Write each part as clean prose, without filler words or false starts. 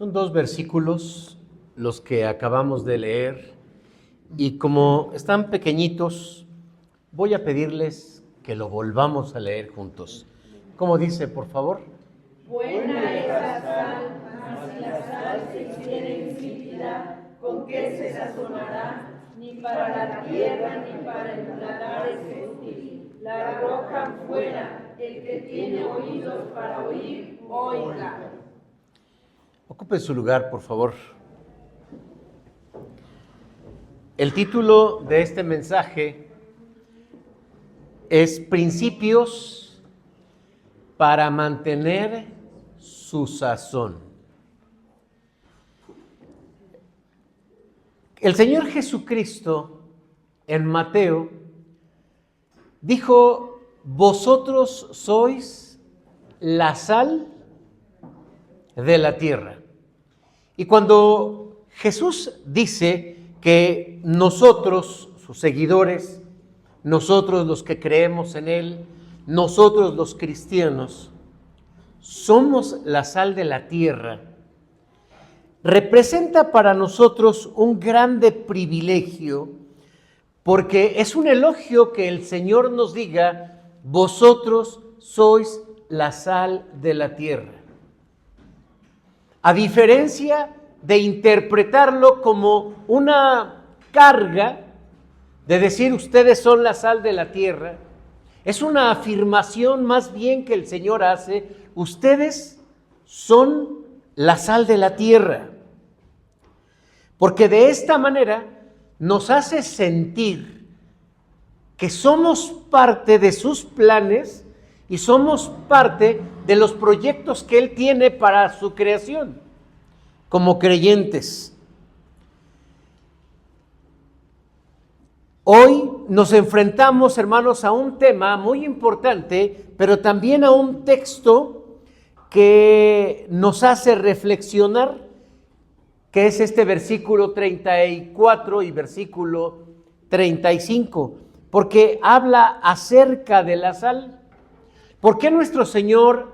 Son dos versículos los que acabamos de leer y como están pequeñitos, voy a pedirles que lo volvamos a leer juntos. ¿Cómo dice, por favor? Buena es la sal, mas si la sal se hiciere insípida, ¿con qué se sazonará? Ni para la tierra ni para el paladar es útil. La arrojan fuera, el que tiene oídos para oír, oiga. Ocupe su lugar, por favor. El título de este mensaje es Principios para mantener su sazón. El Señor Jesucristo en Mateo dijo: vosotros sois la sal de la tierra. Y cuando Jesús dice que nosotros, sus seguidores, nosotros los que creemos en Él, nosotros los cristianos, somos la sal de la tierra, representa para nosotros un grande privilegio, porque es un elogio que el Señor nos diga: vosotros sois la sal de la tierra. A diferencia de interpretarlo como una carga, de decir ustedes son la sal de la tierra, es una afirmación más bien que el Señor hace: ustedes son la sal de la tierra. Porque de esta manera nos hace sentir que somos parte de sus planes y somos parte de los proyectos que Él tiene para su creación, como creyentes. Hoy nos enfrentamos, hermanos, a un tema muy importante, pero también a un texto que nos hace reflexionar, que es este versículo 34 y versículo 35, porque habla acerca de la sal. ¿Por qué nuestro Señor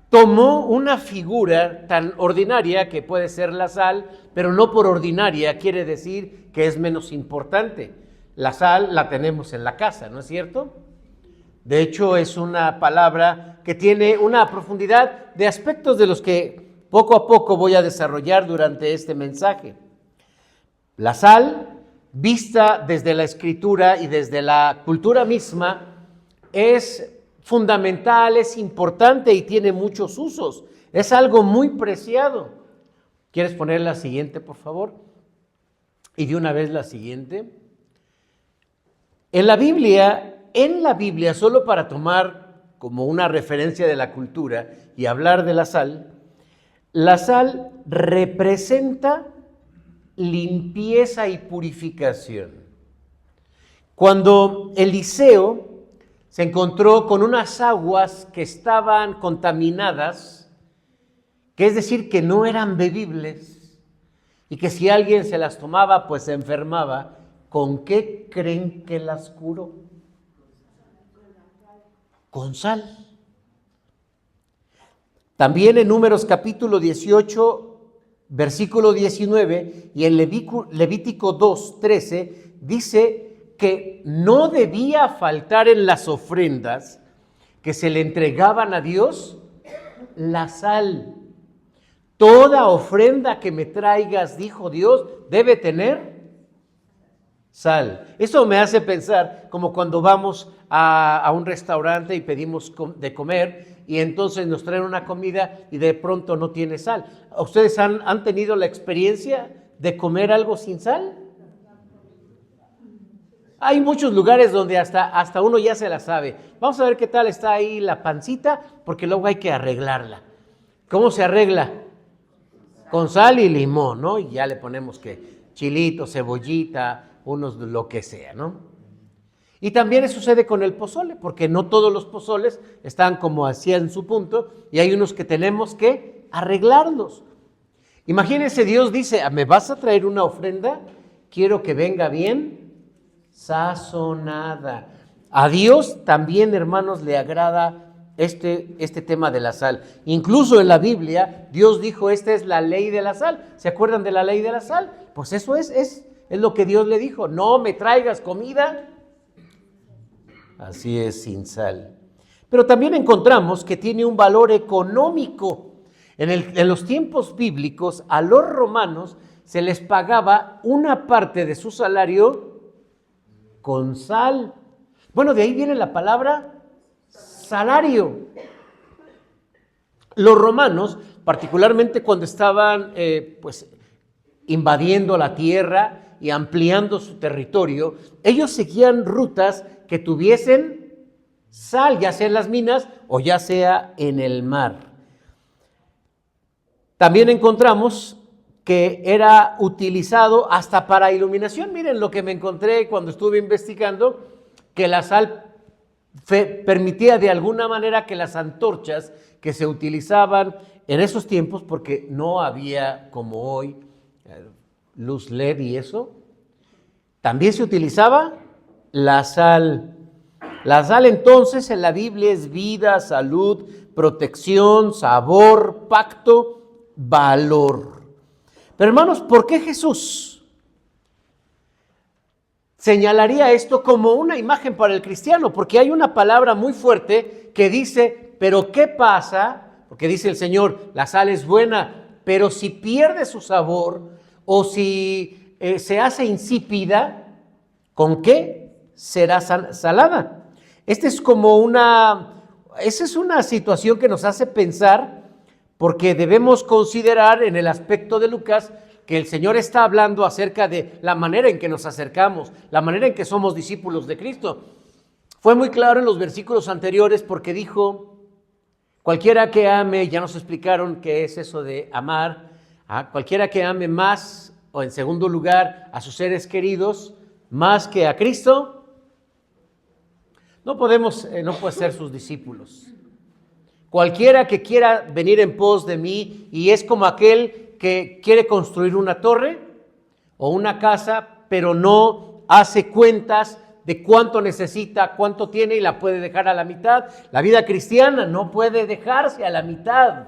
tomó una figura tan ordinaria que puede ser la sal, pero no por ordinaria quiere decir que es menos importante? La sal la tenemos en la casa, ¿no es cierto? De hecho, es una palabra que tiene una profundidad de aspectos de los que poco a poco voy a desarrollar durante este mensaje. La sal, vista desde la Escritura y desde la cultura misma, es fundamental, es importante y tiene muchos usos. Es algo muy preciado. ¿Quieres poner la siguiente, por favor? Y de una vez la siguiente. En la Biblia, solo para tomar como una referencia de la cultura y hablar de la sal representa limpieza y purificación. Cuando Eliseo se encontró con unas aguas que estaban contaminadas, que es decir, que no eran bebibles, y que si alguien se las tomaba, pues se enfermaba, ¿con qué creen que las curó? Con sal. También en Números capítulo 18, versículo 19, y en Levítico 2, 13, dice que no debía faltar en las ofrendas que se le entregaban a Dios la sal. Toda ofrenda que me traigas, dijo Dios, debe tener sal. Eso me hace pensar como cuando vamos a un restaurante y pedimos de comer y entonces nos traen una comida y de pronto no tiene sal. ¿Ustedes han tenido la experiencia de comer algo sin sal? Hay muchos lugares donde hasta uno ya se la sabe. Vamos a ver qué tal está ahí la pancita, porque luego hay que arreglarla. ¿Cómo se arregla? Con sal y limón, ¿no? Y ya le ponemos que chilito, cebollita, unos lo que sea, ¿no? Y también sucede con el pozole, porque no todos los pozoles están como así en su punto, y hay unos que tenemos que arreglarlos. Imagínense, Dios dice: ¿me vas a traer una ofrenda? Quiero que venga bien sazonada. A Dios también, hermanos, le agrada este tema de la sal. Incluso en la Biblia, Dios dijo, esta es la ley de la sal. ¿Se acuerdan de la ley de la sal? Pues eso es lo que Dios le dijo. No me traigas comida, así es, sin sal. Pero también encontramos que tiene un valor económico. En los tiempos bíblicos, a los romanos se les pagaba una parte de su salario con sal. Bueno, de ahí viene la palabra salario. Los romanos, particularmente cuando estaban invadiendo la tierra y ampliando su territorio, ellos seguían rutas que tuviesen sal, ya sea en las minas o ya sea en el mar. También encontramos que era utilizado hasta para iluminación. Miren lo que me encontré cuando estuve investigando, que la sal permitía de alguna manera que las antorchas que se utilizaban en esos tiempos, porque no había como hoy luz LED y eso, también se utilizaba la sal. La sal entonces en la Biblia es vida, salud, protección, sabor, pacto, valor. Pero hermanos, ¿por qué Jesús señalaría esto como una imagen para el cristiano? Porque hay una palabra muy fuerte que dice, pero ¿qué pasa? Porque dice el Señor, la sal es buena, pero si pierde su sabor o si se hace insípida, ¿con qué será salada? Esa es una situación que nos hace pensar, porque debemos considerar en el aspecto de Lucas que el Señor está hablando acerca de la manera en que nos acercamos, la manera en que somos discípulos de Cristo. Fue muy claro en los versículos anteriores porque dijo, cualquiera que ame, ya nos explicaron qué es eso de amar, cualquiera que ame más, o en segundo lugar, a sus seres queridos, más que a Cristo, no puede ser sus discípulos. Cualquiera que quiera venir en pos de mí, y es como aquel que quiere construir una torre o una casa, pero no hace cuentas de cuánto necesita, cuánto tiene y la puede dejar a la mitad. La vida cristiana no puede dejarse a la mitad.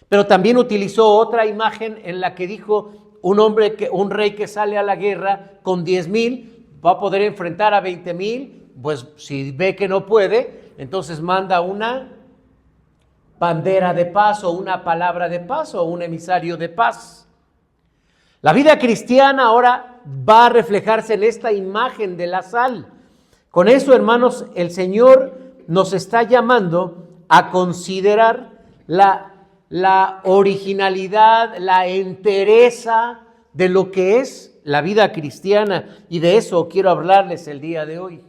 Pero también utilizó otra imagen en la que dijo, un rey que sale a la guerra con 10,000 va a poder enfrentar a 20,000, pues si ve que no puede, entonces manda una bandera de paz o una palabra de paz o un emisario de paz. La vida cristiana ahora va a reflejarse en esta imagen de la sal. Con eso, hermanos, el Señor nos está llamando a considerar la originalidad, la entereza de lo que es la vida cristiana, y de eso quiero hablarles el día de hoy.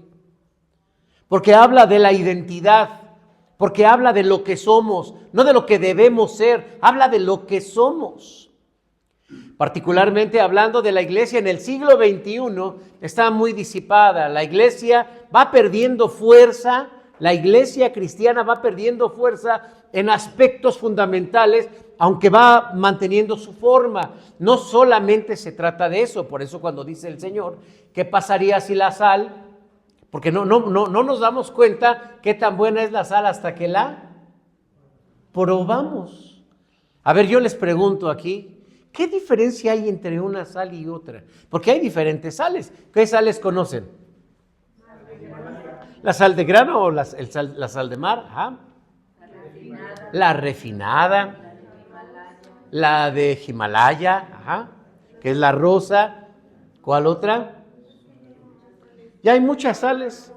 Porque habla de la identidad, porque habla de lo que somos, no de lo que debemos ser, habla de lo que somos. Particularmente hablando de la iglesia en el siglo XXI, está muy disipada. La iglesia va perdiendo fuerza, la iglesia cristiana va perdiendo fuerza en aspectos fundamentales, aunque va manteniendo su forma. No solamente se trata de eso, por eso cuando dice el Señor, ¿qué pasaría si la sal? Porque no nos damos cuenta qué tan buena es la sal hasta que la probamos. A ver, yo les pregunto aquí, ¿qué diferencia hay entre una sal y otra? Porque hay diferentes sales. ¿Qué sales conocen? ¿La sal de grano o la sal de mar? Ajá. La refinada. La de Himalaya, ajá, que es la rosa. ¿Cuál otra? Ya hay muchas sales.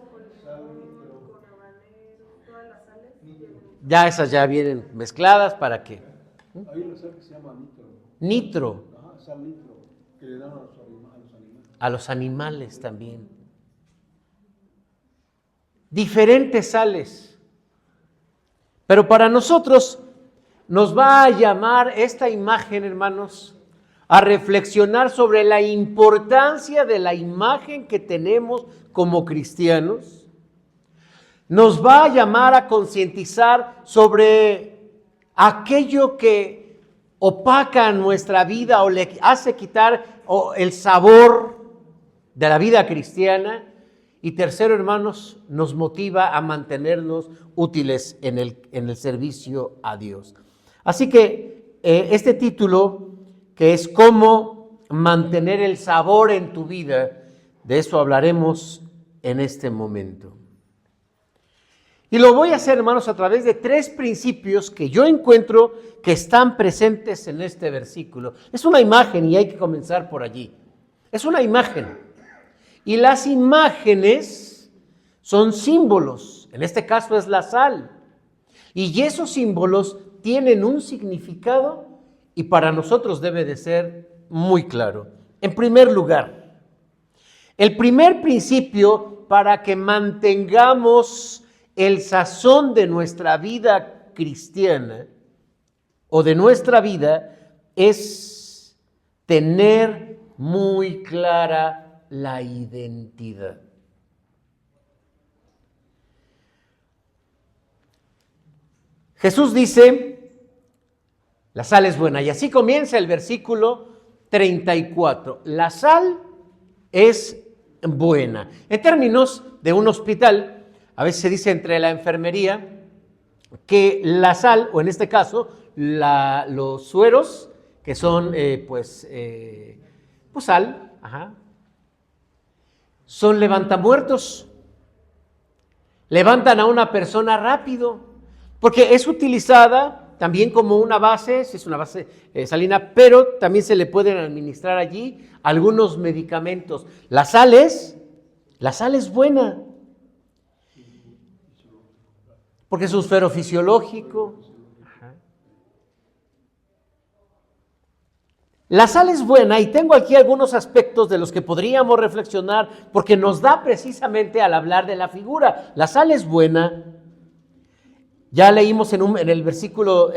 Ya esas ya vienen mezcladas para qué. Hay una sal que se llama nitro. Nitro. Ajá, sal nitro, que le dan a los animales. A los animales también. Diferentes sales. Pero para nosotros nos va a llamar esta imagen, hermanos, a reflexionar sobre la importancia de la imagen que tenemos como cristianos. Nos va a llamar a concientizar sobre aquello que opaca nuestra vida o le hace quitar el sabor de la vida cristiana, Y tercero, hermanos, nos motiva a mantenernos útiles en el servicio a Dios. Así que este título, que es cómo mantener el sabor en tu vida, de eso hablaremos en este momento. Y lo voy a hacer, hermanos, a través de 3 principios que yo encuentro que están presentes en este versículo. Es una imagen y hay que comenzar por allí. Es una imagen. Y las imágenes son símbolos. En este caso es la sal. Y esos símbolos tienen un significado y para nosotros debe de ser muy claro. En primer lugar, el primer principio para que mantengamos el sazón de nuestra vida cristiana o de nuestra vida es tener muy clara la identidad. Jesús dice, la sal es buena, y así comienza el versículo 34. La sal es buena. En términos de un hospital, a veces se dice entre la enfermería que la sal, o en este caso, los sueros, que son pues sal, son levantamuertos. Levantan a una persona rápido, porque es utilizada también como una base, si es una base salina, pero también se le pueden administrar allí algunos medicamentos. La sal es buena, porque es un suero fisiológico. La sal es buena y tengo aquí algunos aspectos de los que podríamos reflexionar porque nos da precisamente al hablar de la figura. La sal es buena. Ya leímos en el versículo,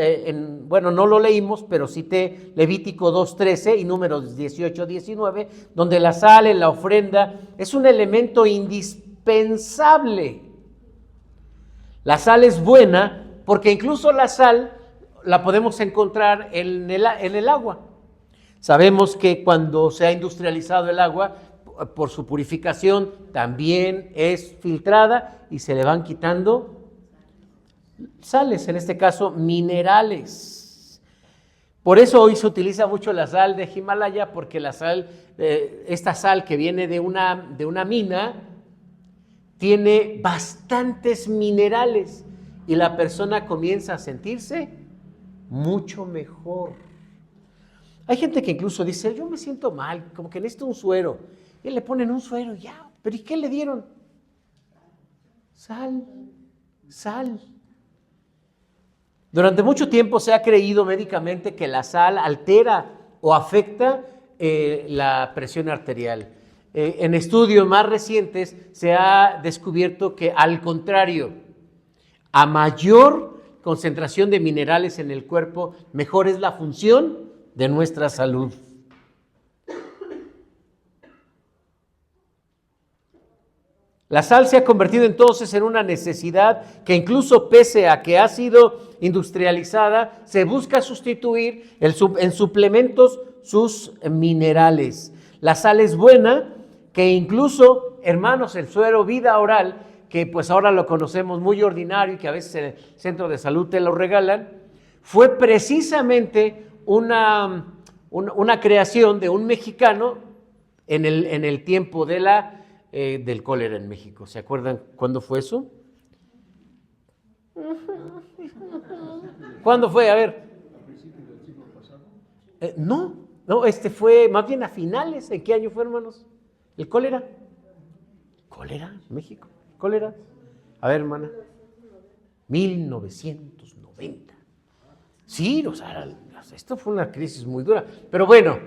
no lo leímos, pero cité Levítico 2:13 y Números 18:19, donde la sal en la ofrenda es un elemento indispensable. La sal es buena porque incluso la sal la podemos encontrar en el agua. Sabemos que cuando se ha industrializado el agua, por su purificación, también es filtrada y se le van quitando sales, en este caso minerales. Por eso hoy se utiliza mucho la sal de Himalaya, porque la sal, esta sal que viene de una mina, tiene bastantes minerales y la persona comienza a sentirse mucho mejor. Hay gente que incluso dice, yo me siento mal, como que necesito un suero. Y le ponen un suero, ya, pero ¿y qué le dieron? Sal. Durante mucho tiempo se ha creído médicamente que la sal altera o afecta la presión arterial. En estudios más recientes se ha descubierto que al contrario, a mayor concentración de minerales en el cuerpo, mejor es la función de nuestra salud. La sal se ha convertido entonces en una necesidad que incluso pese a que ha sido industrializada, se busca sustituir en suplementos sus minerales. La sal es buena, que incluso, hermanos, el suero Vida Oral, que pues ahora lo conocemos muy ordinario y que a veces en el centro de salud te lo regalan, fue precisamente una creación de un mexicano en el tiempo del cólera en México. ¿Se acuerdan cuándo fue eso? ¿Cuándo fue? A ver. ¿A principios del siglo pasado? No, fue más bien a finales. ¿En qué año fue, hermanos? ¿El cólera? ¿Cólera en México? ¿Cólera? A ver, hermana. 1990. Sí, o sea, esto fue una crisis muy dura. Pero bueno,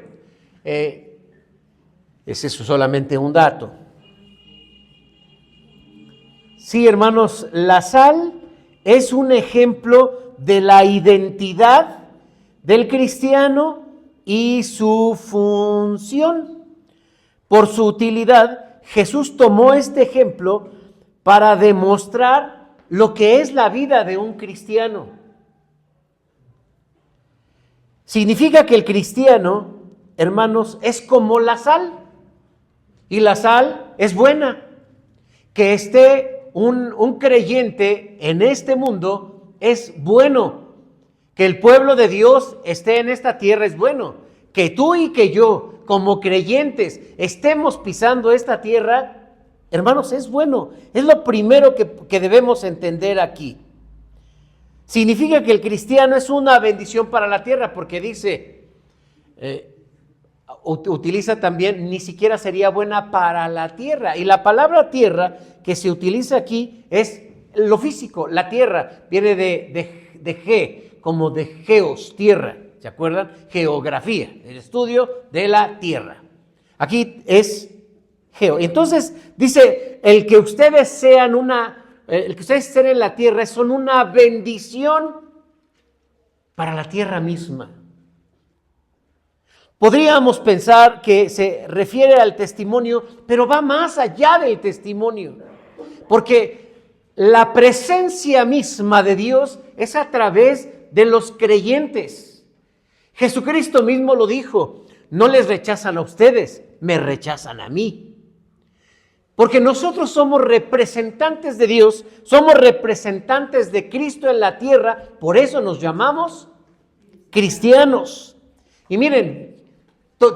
ese es solamente un dato. Sí, hermanos, la sal es un ejemplo de la identidad del cristiano y su función. Por su utilidad, Jesús tomó este ejemplo para demostrar lo que es la vida de un cristiano. Significa que el cristiano, hermanos, es como la sal, y la sal es buena. que esté un creyente en este mundo es bueno. Que el pueblo de Dios esté en esta tierra es bueno. Que tú y que yo, como creyentes, estemos pisando esta tierra, hermanos, es bueno. Es lo primero que debemos entender aquí. Significa que el cristiano es una bendición para la tierra, porque dice, utiliza también, ni siquiera sería buena para la tierra. Y la palabra tierra que se utiliza aquí es lo físico, la tierra, viene de ge, como de geos, tierra, ¿se acuerdan? Geografía, el estudio de la tierra. Aquí es geo. Entonces dice, el que ustedes estén en la tierra son una bendición para la tierra misma. Podríamos pensar que se refiere al testimonio, pero va más allá del testimonio, porque la presencia misma de Dios es a través de los creyentes. Jesucristo mismo lo dijo, no les rechazan a ustedes, me rechazan a mí. Porque nosotros somos representantes de Dios, somos representantes de Cristo en la tierra, por eso nos llamamos cristianos. Y miren,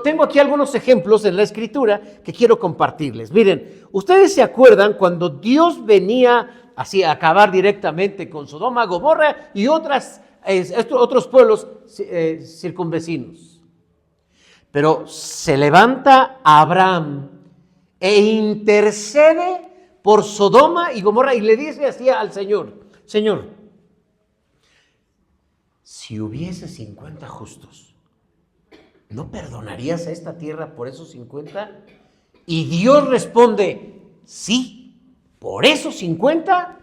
tengo aquí algunos ejemplos en la Escritura que quiero compartirles. Miren, ustedes se acuerdan cuando Dios venía así a acabar directamente con Sodoma, Gomorra y otros pueblos circunvecinos. Pero se levanta Abraham e intercede por Sodoma y Gomorra y le dice así al Señor, Señor, si hubiese 50 justos, ¿no perdonarías a esta tierra por esos 50? Y Dios responde, sí, por esos 50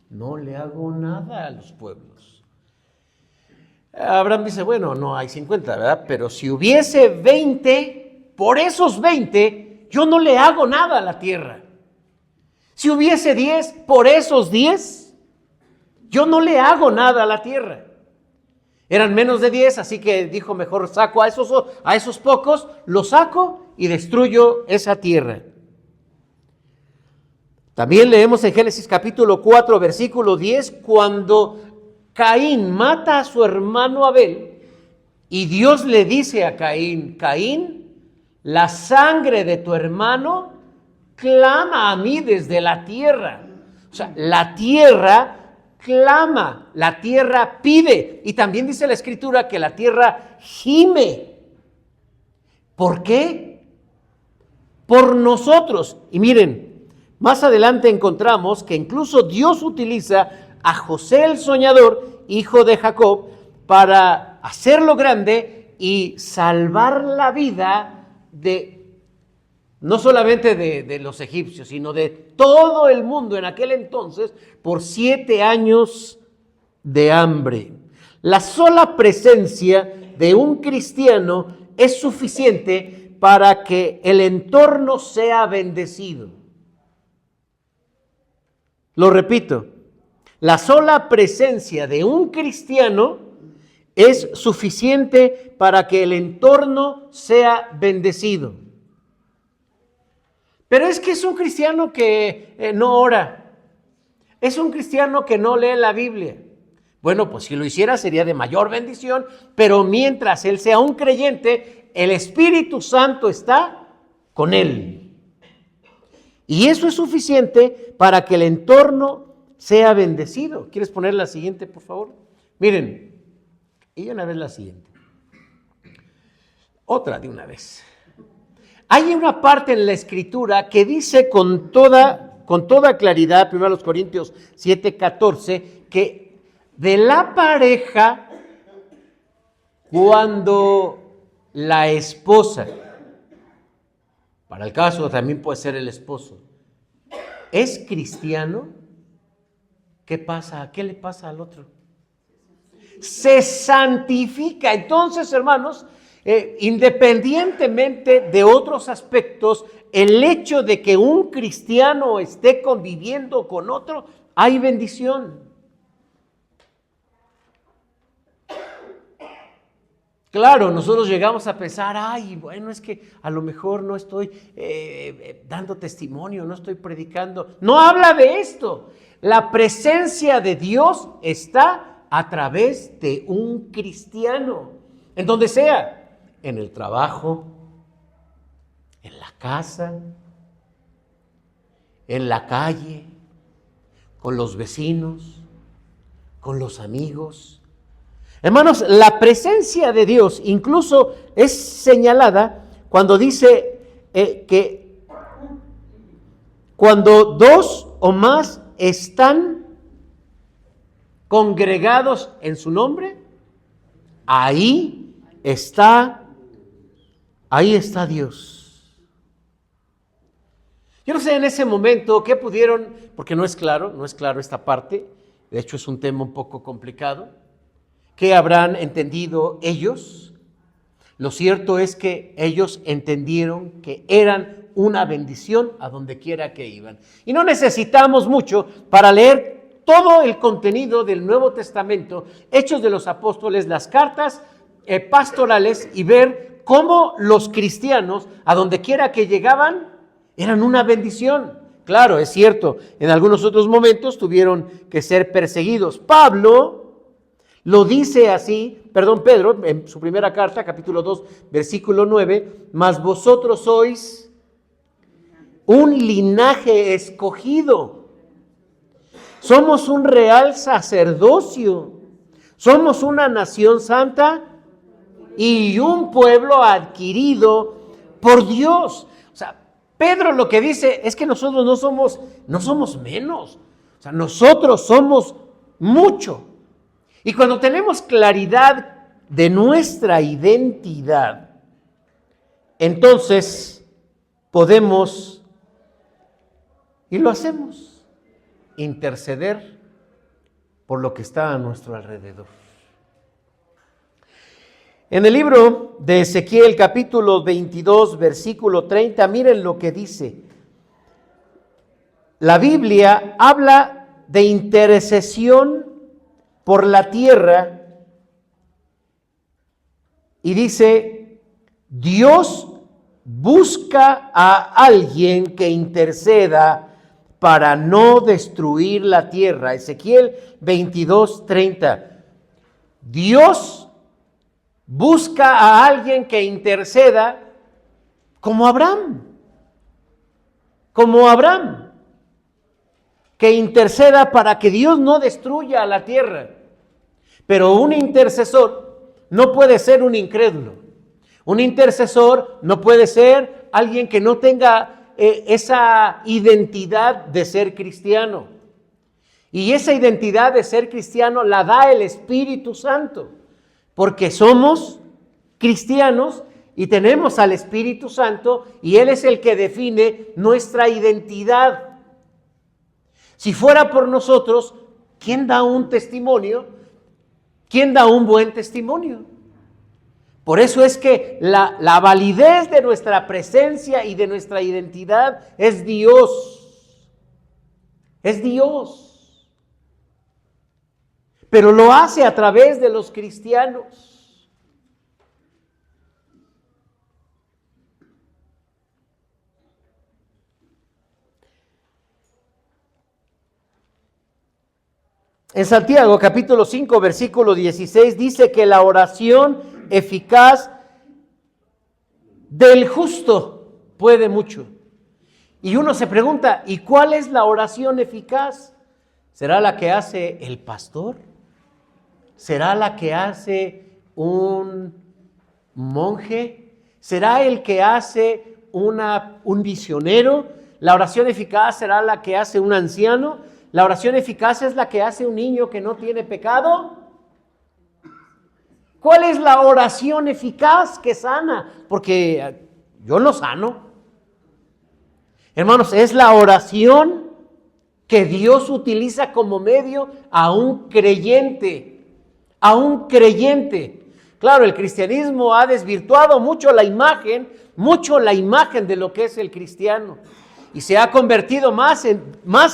no le hago nada a los pueblos. Abraham dice, bueno, no hay 50, ¿verdad? Pero si hubiese 20, por esos 20, yo no le hago nada a la tierra. Si hubiese 10, por esos 10, yo no le hago nada a la tierra. Eran menos de 10, así que dijo, mejor saco a esos pocos, los saco y destruyo esa tierra. También leemos en Génesis capítulo 4, versículo 10, cuando Caín mata a su hermano Abel y Dios le dice a Caín, Caín, la sangre de tu hermano clama a mí desde la tierra. O sea, la tierra clama, la tierra pide. Y también dice la Escritura que la tierra gime. ¿Por qué? Por nosotros. Y miren, más adelante encontramos que incluso Dios utiliza a José el soñador, hijo de Jacob, para hacerlo grande y salvar la vida no solamente de los egipcios, sino de todo el mundo en aquel entonces por 7 años de hambre. La sola presencia de un cristiano es suficiente para que el entorno sea bendecido. Lo repito, la sola presencia de un cristiano es suficiente para que el entorno sea bendecido. Pero es que es un cristiano que no ora, es un cristiano que no lee la Biblia. Bueno, pues si lo hiciera sería de mayor bendición, pero mientras él sea un creyente, el Espíritu Santo está con él. Y eso es suficiente para que el entorno sea bendecido. ¿Quieres poner la siguiente, por favor? Miren, y una vez la siguiente. Otra de una vez. Hay una parte en la Escritura que dice con toda claridad, 1 Corintios 7:14, que de la pareja, cuando la esposa, para el caso también puede ser el esposo, es cristiano, ¿qué pasa? ¿Qué le pasa al otro? Se santifica. Entonces, hermanos, independientemente de otros aspectos, el hecho de que un cristiano esté conviviendo con otro, hay bendición. Claro, nosotros llegamos a pensar, ay, bueno, es que a lo mejor no estoy dando testimonio, no estoy predicando. No habla de esto. La presencia de Dios está a través de un cristiano, en donde sea, en el trabajo, en la casa, en la calle, con los vecinos, con los amigos. Hermanos, la presencia de Dios incluso es señalada cuando dice que cuando dos o más están congregados en su nombre, ahí está Dios. Yo no sé en ese momento qué pudieron, porque no es claro esta parte, de hecho es un tema un poco complicado. ¿Qué habrán entendido ellos? Lo cierto es que ellos entendieron que eran una bendición a donde quiera que iban. Y no necesitamos mucho para leer todo el contenido del Nuevo Testamento, Hechos de los Apóstoles, las cartas pastorales, y ver cómo los cristianos, a donde quiera que llegaban, eran una bendición. Claro, es cierto, en algunos otros momentos tuvieron que ser perseguidos. Pablo lo dice así, Pedro, en su primera carta, capítulo 2, versículo 9, mas vosotros sois un linaje escogido, somos un real sacerdocio, somos una nación santa y un pueblo adquirido por Dios. O sea, Pedro lo que dice es que nosotros no somos menos, o sea, nosotros somos mucho. Y cuando tenemos claridad de nuestra identidad, entonces podemos, y lo hacemos, interceder por lo que está a nuestro alrededor. En el libro de Ezequiel, capítulo 22, versículo 30, miren lo que dice. La Biblia habla de intercesión por la tierra y dice: Dios busca a alguien que interceda para no destruir la tierra. Ezequiel 22:30. Dios busca a alguien que interceda como Abraham, que interceda para que Dios no destruya a la tierra. Pero un intercesor no puede ser un incrédulo. Un intercesor no puede ser alguien que no tenga esa identidad de ser cristiano. Y esa identidad de ser cristiano la da el Espíritu Santo, porque somos cristianos y tenemos al Espíritu Santo y Él es el que define nuestra identidad. Si fuera por nosotros, ¿quién da un testimonio? ¿Quién da un buen testimonio? Por eso es que la validez de nuestra presencia y de nuestra identidad es Dios. Es Dios. Pero lo hace a través de los cristianos. En Santiago, capítulo 5, versículo 16, dice que la oración eficaz del justo puede mucho. Y uno se pregunta, ¿y cuál es la oración eficaz? ¿Será la que hace el pastor? ¿Será la que hace un monje? ¿Será el que hace un misionero? ¿La oración eficaz será la que hace un anciano? ¿La oración eficaz es la que hace un niño que no tiene pecado? ¿Cuál es la oración eficaz que sana? Porque yo no sano. Hermanos, es la oración que Dios utiliza como medio a un creyente. A un creyente. Claro, el cristianismo ha desvirtuado mucho la imagen de lo que es el cristiano. Y se ha convertido más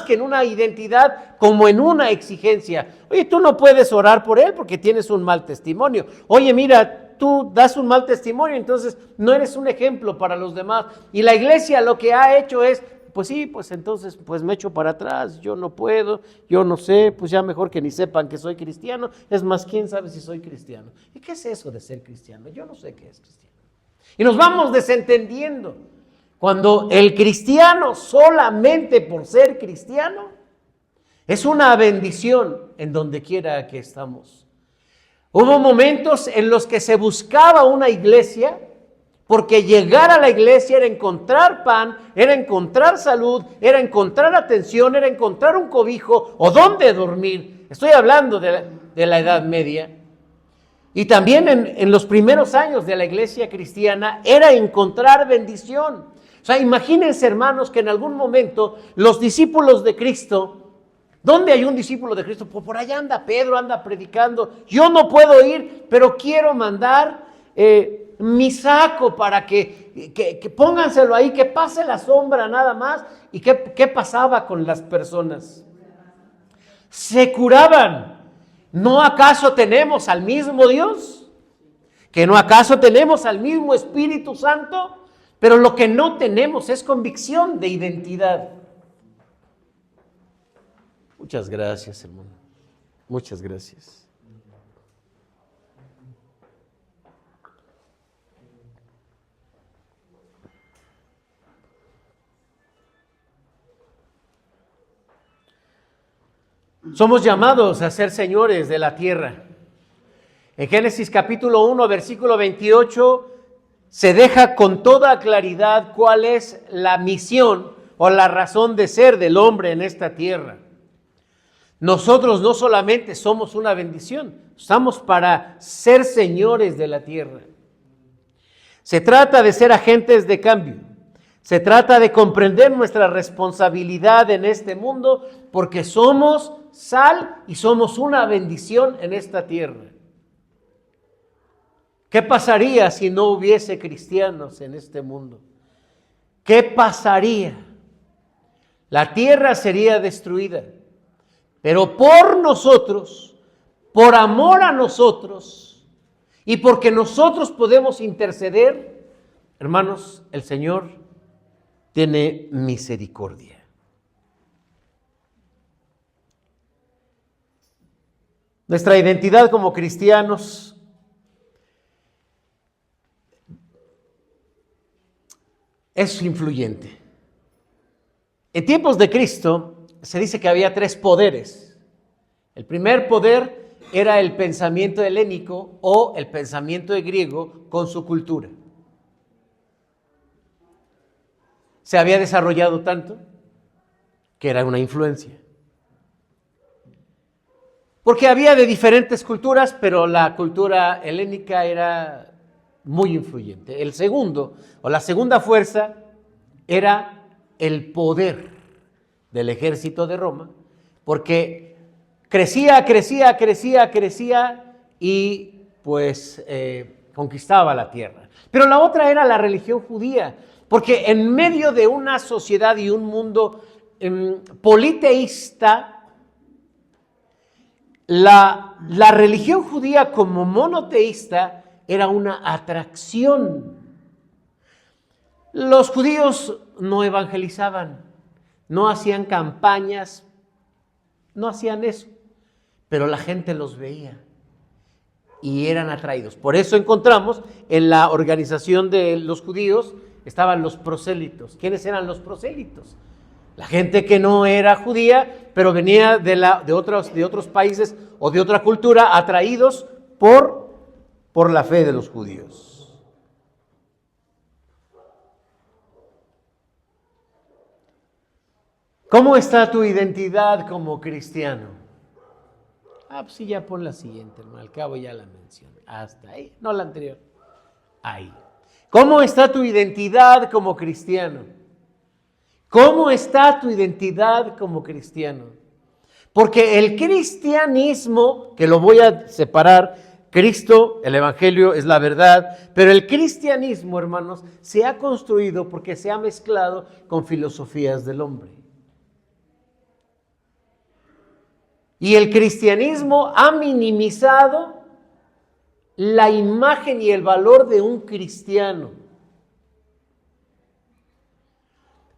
que en una identidad, como en una exigencia. Oye, tú no puedes orar por él porque tienes un mal testimonio. Oye, mira, tú das un mal testimonio, entonces no eres un ejemplo para los demás. Y la iglesia lo que ha hecho es, pues sí, pues entonces pues me echo para atrás, yo no puedo, yo no sé, pues ya mejor que ni sepan que soy cristiano. Es más, ¿quién sabe si soy cristiano? ¿Y qué es eso de ser cristiano? Yo no sé qué es cristiano. Y nos vamos desentendiendo. Cuando el cristiano, solamente por ser cristiano, es una bendición en donde quiera que estamos. Hubo momentos en los que se buscaba una iglesia, porque llegar a la iglesia era encontrar pan, era encontrar salud, era encontrar atención, era encontrar un cobijo o dónde dormir. Estoy hablando de la Edad Media. Y también en los primeros años de la iglesia cristiana era encontrar bendición. O sea, imagínense, hermanos, que en algún momento los discípulos de Cristo, ¿dónde hay un discípulo de Cristo? Pues por allá anda Pedro, anda predicando. Yo no puedo ir, pero quiero mandar mi saco para que pónganselo ahí, que pase la sombra nada más. ¿Y qué pasaba con las personas? Se curaban. ¿No acaso tenemos al mismo Dios? ¿Que no acaso tenemos al mismo Espíritu Santo? Pero lo que no tenemos es convicción de identidad. Muchas gracias, hermano. Muchas gracias. Somos llamados a ser señores de la tierra. En Génesis capítulo 1, versículo 28, se deja con toda claridad cuál es la misión o la razón de ser del hombre en esta tierra. Nosotros no solamente somos una bendición, estamos para ser señores de la tierra. Se trata de ser agentes de cambio. Se trata de comprender nuestra responsabilidad en este mundo, porque somos sal y somos una bendición en esta tierra. ¿Qué pasaría si no hubiese cristianos en este mundo? ¿Qué pasaría? La tierra sería destruida, pero por nosotros, por amor a nosotros y porque nosotros podemos interceder, hermanos, el Señor tiene misericordia. Nuestra identidad como cristianos es influyente. En tiempos de Cristo se dice que había 3 poderes. El primer poder era el pensamiento helénico o el pensamiento griego con su cultura. Se había desarrollado tanto que era una influencia. Porque había de diferentes culturas, pero la cultura helénica era muy influyente. El segundo, o la segunda fuerza, era el poder del ejército de Roma, porque crecía y pues conquistaba la tierra. Pero la otra era la religión judía, porque en medio de una sociedad y un mundo politeísta, la religión judía como monoteísta era una atracción. Los judíos no evangelizaban, no hacían campañas, no hacían eso, pero la gente los veía y eran atraídos. Por eso encontramos en la organización de los judíos estaban los prosélitos. ¿Quiénes eran los prosélitos? La gente que no era judía, pero venía de otros países o de otra cultura, atraídos por la fe de los judíos. ¿Cómo está tu identidad como cristiano? Pues sí, ya pon la siguiente, hermano. Al cabo ya la mencioné. Hasta ahí, no la anterior. Ahí. ¿Cómo está tu identidad como cristiano? ¿Cómo está tu identidad como cristiano? Porque el cristianismo, que lo voy a separar, Cristo, el Evangelio es la verdad, pero el cristianismo, hermanos, se ha construido porque se ha mezclado con filosofías del hombre. Y el cristianismo ha minimizado la imagen y el valor de un cristiano.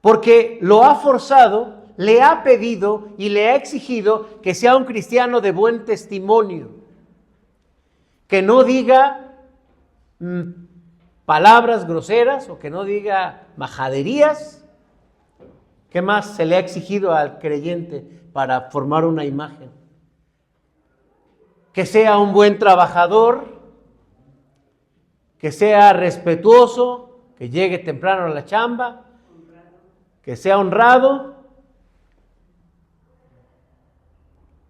Porque lo ha forzado, le ha pedido y le ha exigido que sea un cristiano de buen testimonio. Que no diga palabras groseras o que no diga majaderías. ¿Qué más se le ha exigido al creyente para formar una imagen? Que sea un buen trabajador, que sea respetuoso, que llegue temprano a la chamba, que sea honrado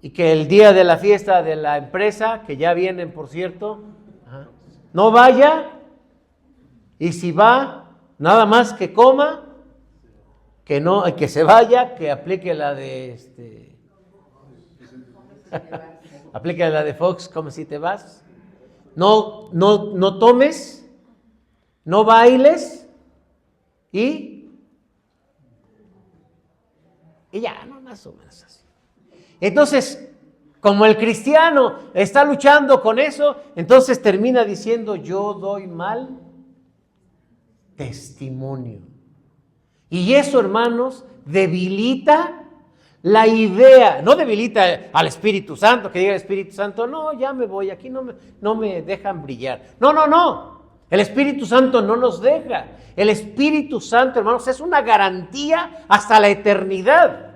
y que el día de la fiesta de la empresa, que ya vienen por cierto, no vaya, y si va, nada más que coma, que se vaya, que aplique la de aplique la de Fox, como si te vas. No tomes, no bailes y ya, no, más o menos así. Entonces, como el cristiano está luchando con eso, entonces termina diciendo: yo doy mal testimonio. Y eso, hermanos, debilita la idea, no debilita al Espíritu Santo, que diga el Espíritu Santo: no, ya me voy, aquí no me dejan brillar. No. El Espíritu Santo no nos deja. El Espíritu Santo, hermanos, es una garantía hasta la eternidad.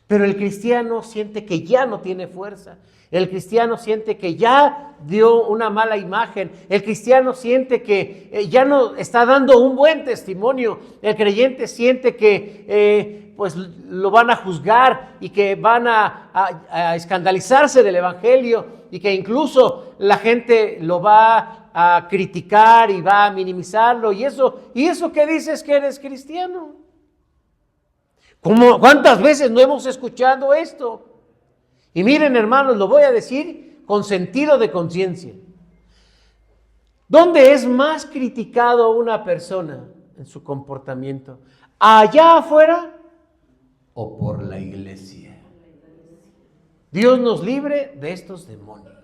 Pero el cristiano siente que ya no tiene fuerza. El cristiano siente que ya dio una mala imagen. El cristiano siente que ya no está dando un buen testimonio. El creyente siente que pues lo van a juzgar y que van a escandalizarse del evangelio y que incluso la gente lo va a criticar y va a minimizarlo. ¿Y eso qué dices que eres cristiano? ¿Cuántas veces no hemos escuchado esto? Y miren, hermanos, lo voy a decir con sentido de conciencia. ¿Dónde es más criticado una persona en su comportamiento? ¿Allá afuera o por la iglesia? Dios nos libre de estos demonios.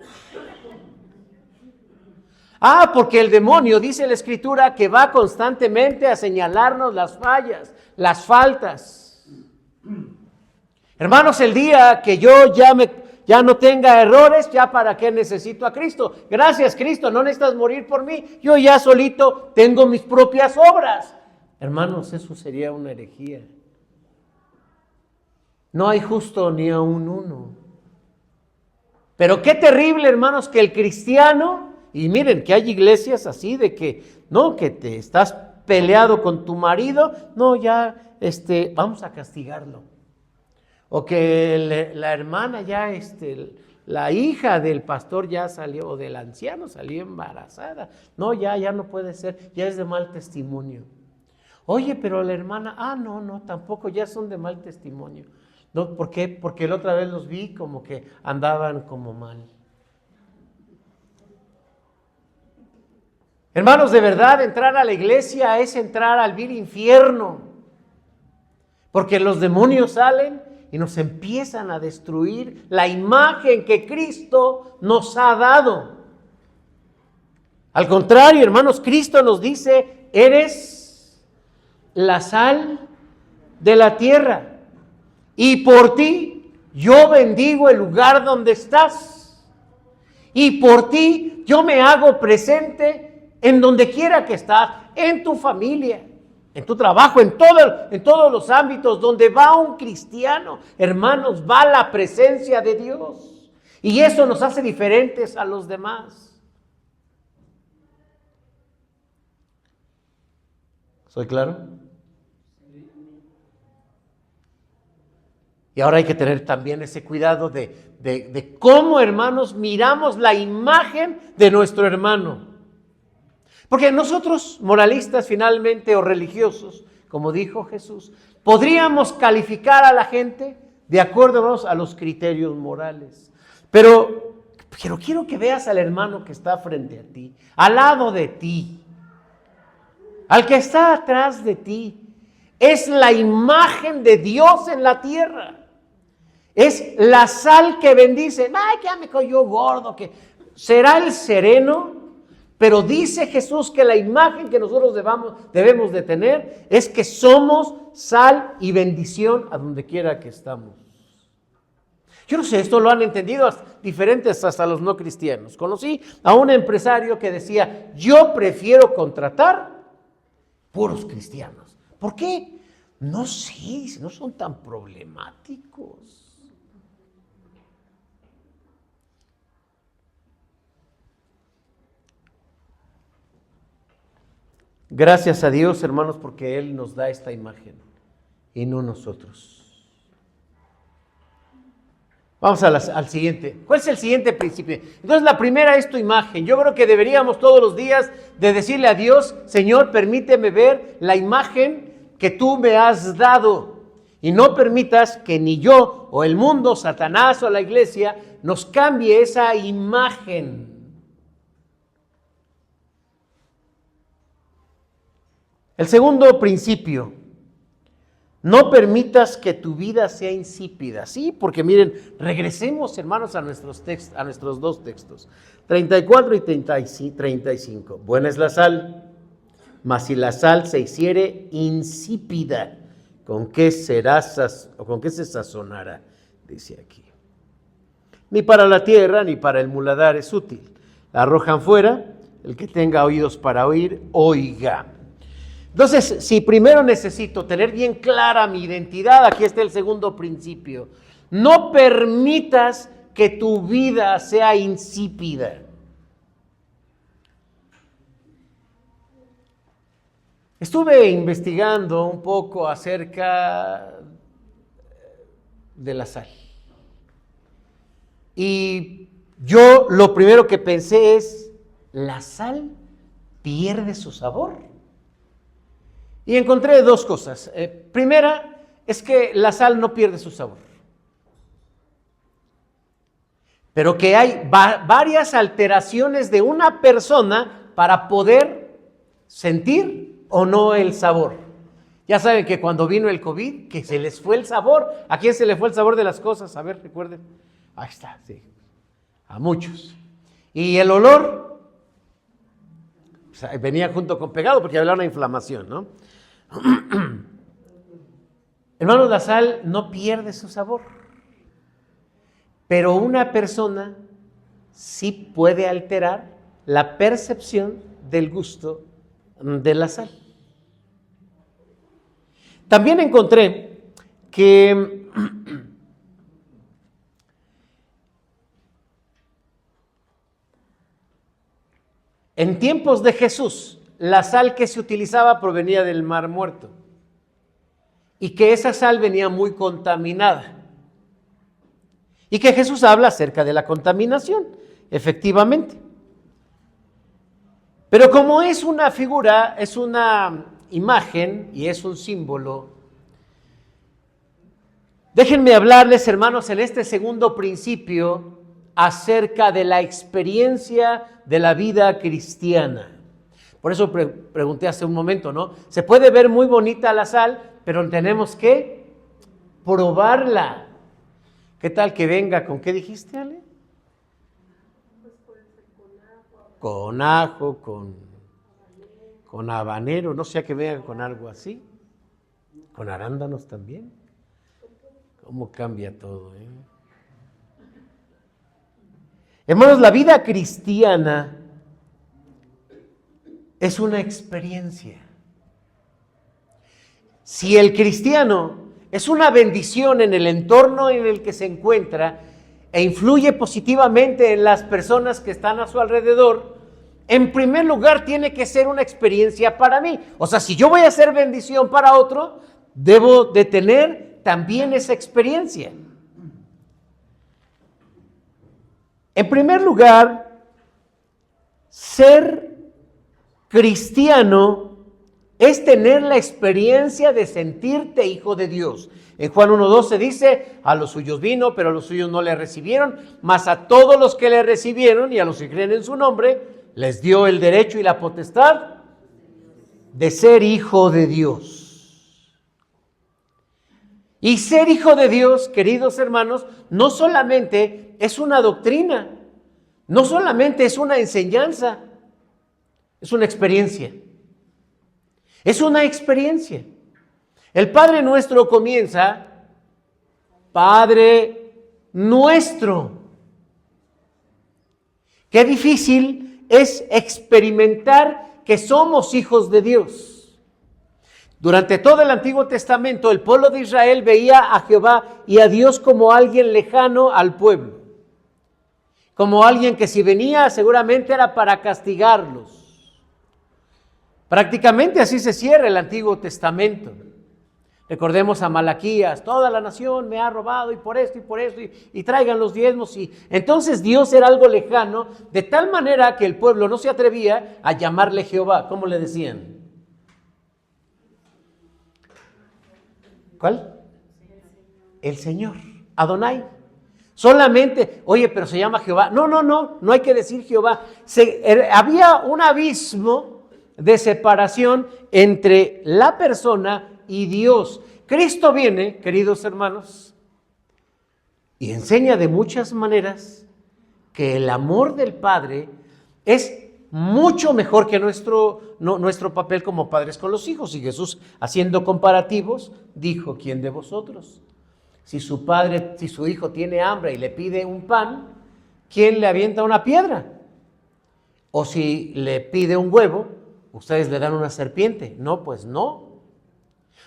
Porque el demonio, dice la Escritura, que va constantemente a señalarnos las fallas, las faltas. Hermanos, el día que yo ya no tenga errores, ya para qué necesito a Cristo. Gracias, Cristo, no necesitas morir por mí. Yo ya solito tengo mis propias obras. Hermanos, eso sería una herejía. No hay justo ni aun uno. Pero qué terrible, hermanos, que el cristiano, y miren que hay iglesias así de que, no, que te estás peleado con tu marido, no, ya, vamos a castigarlo. O que la hermana ya, la hija del pastor ya salió, o del anciano salió embarazada. No, ya no puede ser, ya es de mal testimonio. Oye, pero la hermana, no, tampoco, ya son de mal testimonio. No, ¿por qué? Porque la otra vez los vi como que andaban como mal. Hermanos, de verdad, entrar a la iglesia es entrar al vil infierno. Porque los demonios salen y nos empiezan a destruir la imagen que Cristo nos ha dado. Al contrario, hermanos, Cristo nos dice: eres la sal de la tierra, y por ti yo bendigo el lugar donde estás, y por ti yo me hago presente en donde quiera que estás, en tu familia, en tu trabajo, en todos los ámbitos donde va un cristiano, hermanos, va la presencia de Dios. Y eso nos hace diferentes a los demás. ¿Soy claro? Y ahora hay que tener también ese cuidado de cómo, hermanos, miramos la imagen de nuestro hermano. Porque nosotros, moralistas finalmente, o religiosos, como dijo Jesús, podríamos calificar a la gente de acuerdo, hermanos, a los criterios morales. Pero quiero que veas al hermano que está frente a ti, al lado de ti, al que está atrás de ti. Es la imagen de Dios en la tierra. Es la sal que bendice. Ay, que ya me cayó gordo, que será el sereno, pero dice Jesús que la imagen que nosotros debemos de tener es que somos sal y bendición a donde quiera que estamos. Yo no sé, esto lo han entendido diferentes hasta los no cristianos. Conocí a un empresario que decía, yo prefiero contratar puros cristianos. ¿Por qué? No sé, no son tan problemáticos. Gracias a Dios, hermanos, porque Él nos da esta imagen y no nosotros. Vamos al siguiente. ¿Cuál es el siguiente principio? Entonces, la primera es tu imagen. Yo creo que deberíamos todos los días de decirle a Dios, Señor, permíteme ver la imagen que tú me has dado. Y no permitas que ni yo o el mundo, Satanás o la iglesia, nos cambie esa imagen. El segundo principio, no permitas que tu vida sea insípida. Sí, porque miren, regresemos, hermanos, a nuestros dos textos, 34 y 35. Buena es la sal, mas si la sal se hiciere insípida, ¿con qué se sazonará? Dice aquí. Ni para la tierra, ni para el muladar es útil. La arrojan fuera, el que tenga oídos para oír, oiga. Entonces, si primero necesito tener bien clara mi identidad, aquí está el segundo principio. No permitas que tu vida sea insípida. Estuve investigando un poco acerca de la sal. Y yo lo primero que pensé es, ¿la sal pierde su sabor? Y encontré dos cosas. Primera es que la sal no pierde su sabor. Pero que hay varias alteraciones de una persona para poder sentir o no el sabor. Ya saben que cuando vino el COVID, que se les fue el sabor. ¿A quién se le fue el sabor de las cosas? A ver, recuerden. Ahí está, sí. A muchos. Y el olor, o sea, venía junto con pegado porque había una inflamación, ¿no? Hermanos, la sal no pierde su sabor, pero una persona sí puede alterar la percepción del gusto de la sal. También encontré que en tiempos de Jesús, la sal que se utilizaba provenía del Mar Muerto y que esa sal venía muy contaminada. Y que Jesús habla acerca de la contaminación, efectivamente. Pero como es una figura, es una imagen y es un símbolo, déjenme hablarles, hermanos, en este segundo principio acerca de la experiencia de la vida cristiana. Por eso pregunté hace un momento, ¿no? Se puede ver muy bonita la sal, pero tenemos que probarla. ¿Qué tal que venga? ¿Con qué dijiste, Ale? Pues puede ser con ajo, con habanero, no sé, que venga con algo así. Con arándanos también. ¿Cómo cambia todo, eh? Hermanos, la vida cristiana es una experiencia. Si el cristiano es una bendición en el entorno en el que se encuentra e influye positivamente en las personas que están a su alrededor, en primer lugar tiene que ser una experiencia para mí. O sea, si yo voy a ser bendición para otro, debo de tener también esa experiencia. En primer lugar, ser cristiano es tener la experiencia de sentirte hijo de Dios. En Juan 1:12 dice, a los suyos vino, pero a los suyos no le recibieron, mas a todos los que le recibieron y a los que creen en su nombre, les dio el derecho y la potestad de ser hijo de Dios. Y ser hijo de Dios, queridos hermanos, no solamente es una doctrina, no solamente es una enseñanza, es una experiencia. Es una experiencia. El Padre Nuestro comienza, Padre Nuestro. Qué difícil es experimentar que somos hijos de Dios. Durante todo el Antiguo Testamento, el pueblo de Israel veía a Jehová y a Dios como alguien lejano al pueblo. Como alguien que si venía seguramente era para castigarlos. Prácticamente así se cierra el Antiguo Testamento. Recordemos a Malaquías, toda la nación me ha robado y por esto y traigan los diezmos. Y entonces Dios era algo lejano, de tal manera que el pueblo no se atrevía a llamarle Jehová. ¿Cómo le decían? ¿Cuál? El Señor, Adonai. Solamente, oye, pero se llama Jehová. No hay que decir Jehová. Había un abismo de separación entre la persona y Dios. Cristo viene, queridos hermanos, y enseña de muchas maneras que el amor del Padre es mucho mejor que nuestro papel como padres con los hijos. Y Jesús, haciendo comparativos, dijo: ¿quién de vosotros? Si su hijo tiene hambre y le pide un pan, ¿quién le avienta una piedra? O si le pide un huevo, ¿ustedes le dan una serpiente? No, pues no.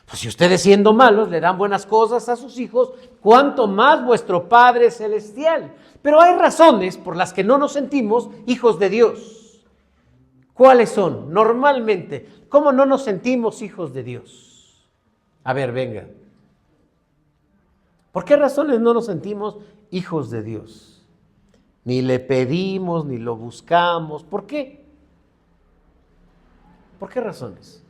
Pues si ustedes, siendo malos, le dan buenas cosas a sus hijos, ¿cuánto más vuestro Padre Celestial? Pero hay razones por las que no nos sentimos hijos de Dios. ¿Cuáles son? Normalmente, ¿cómo no nos sentimos hijos de Dios? A ver, venga. ¿Por qué razones no nos sentimos hijos de Dios? Ni le pedimos, ni lo buscamos. ¿Por qué? ¿Por qué razones?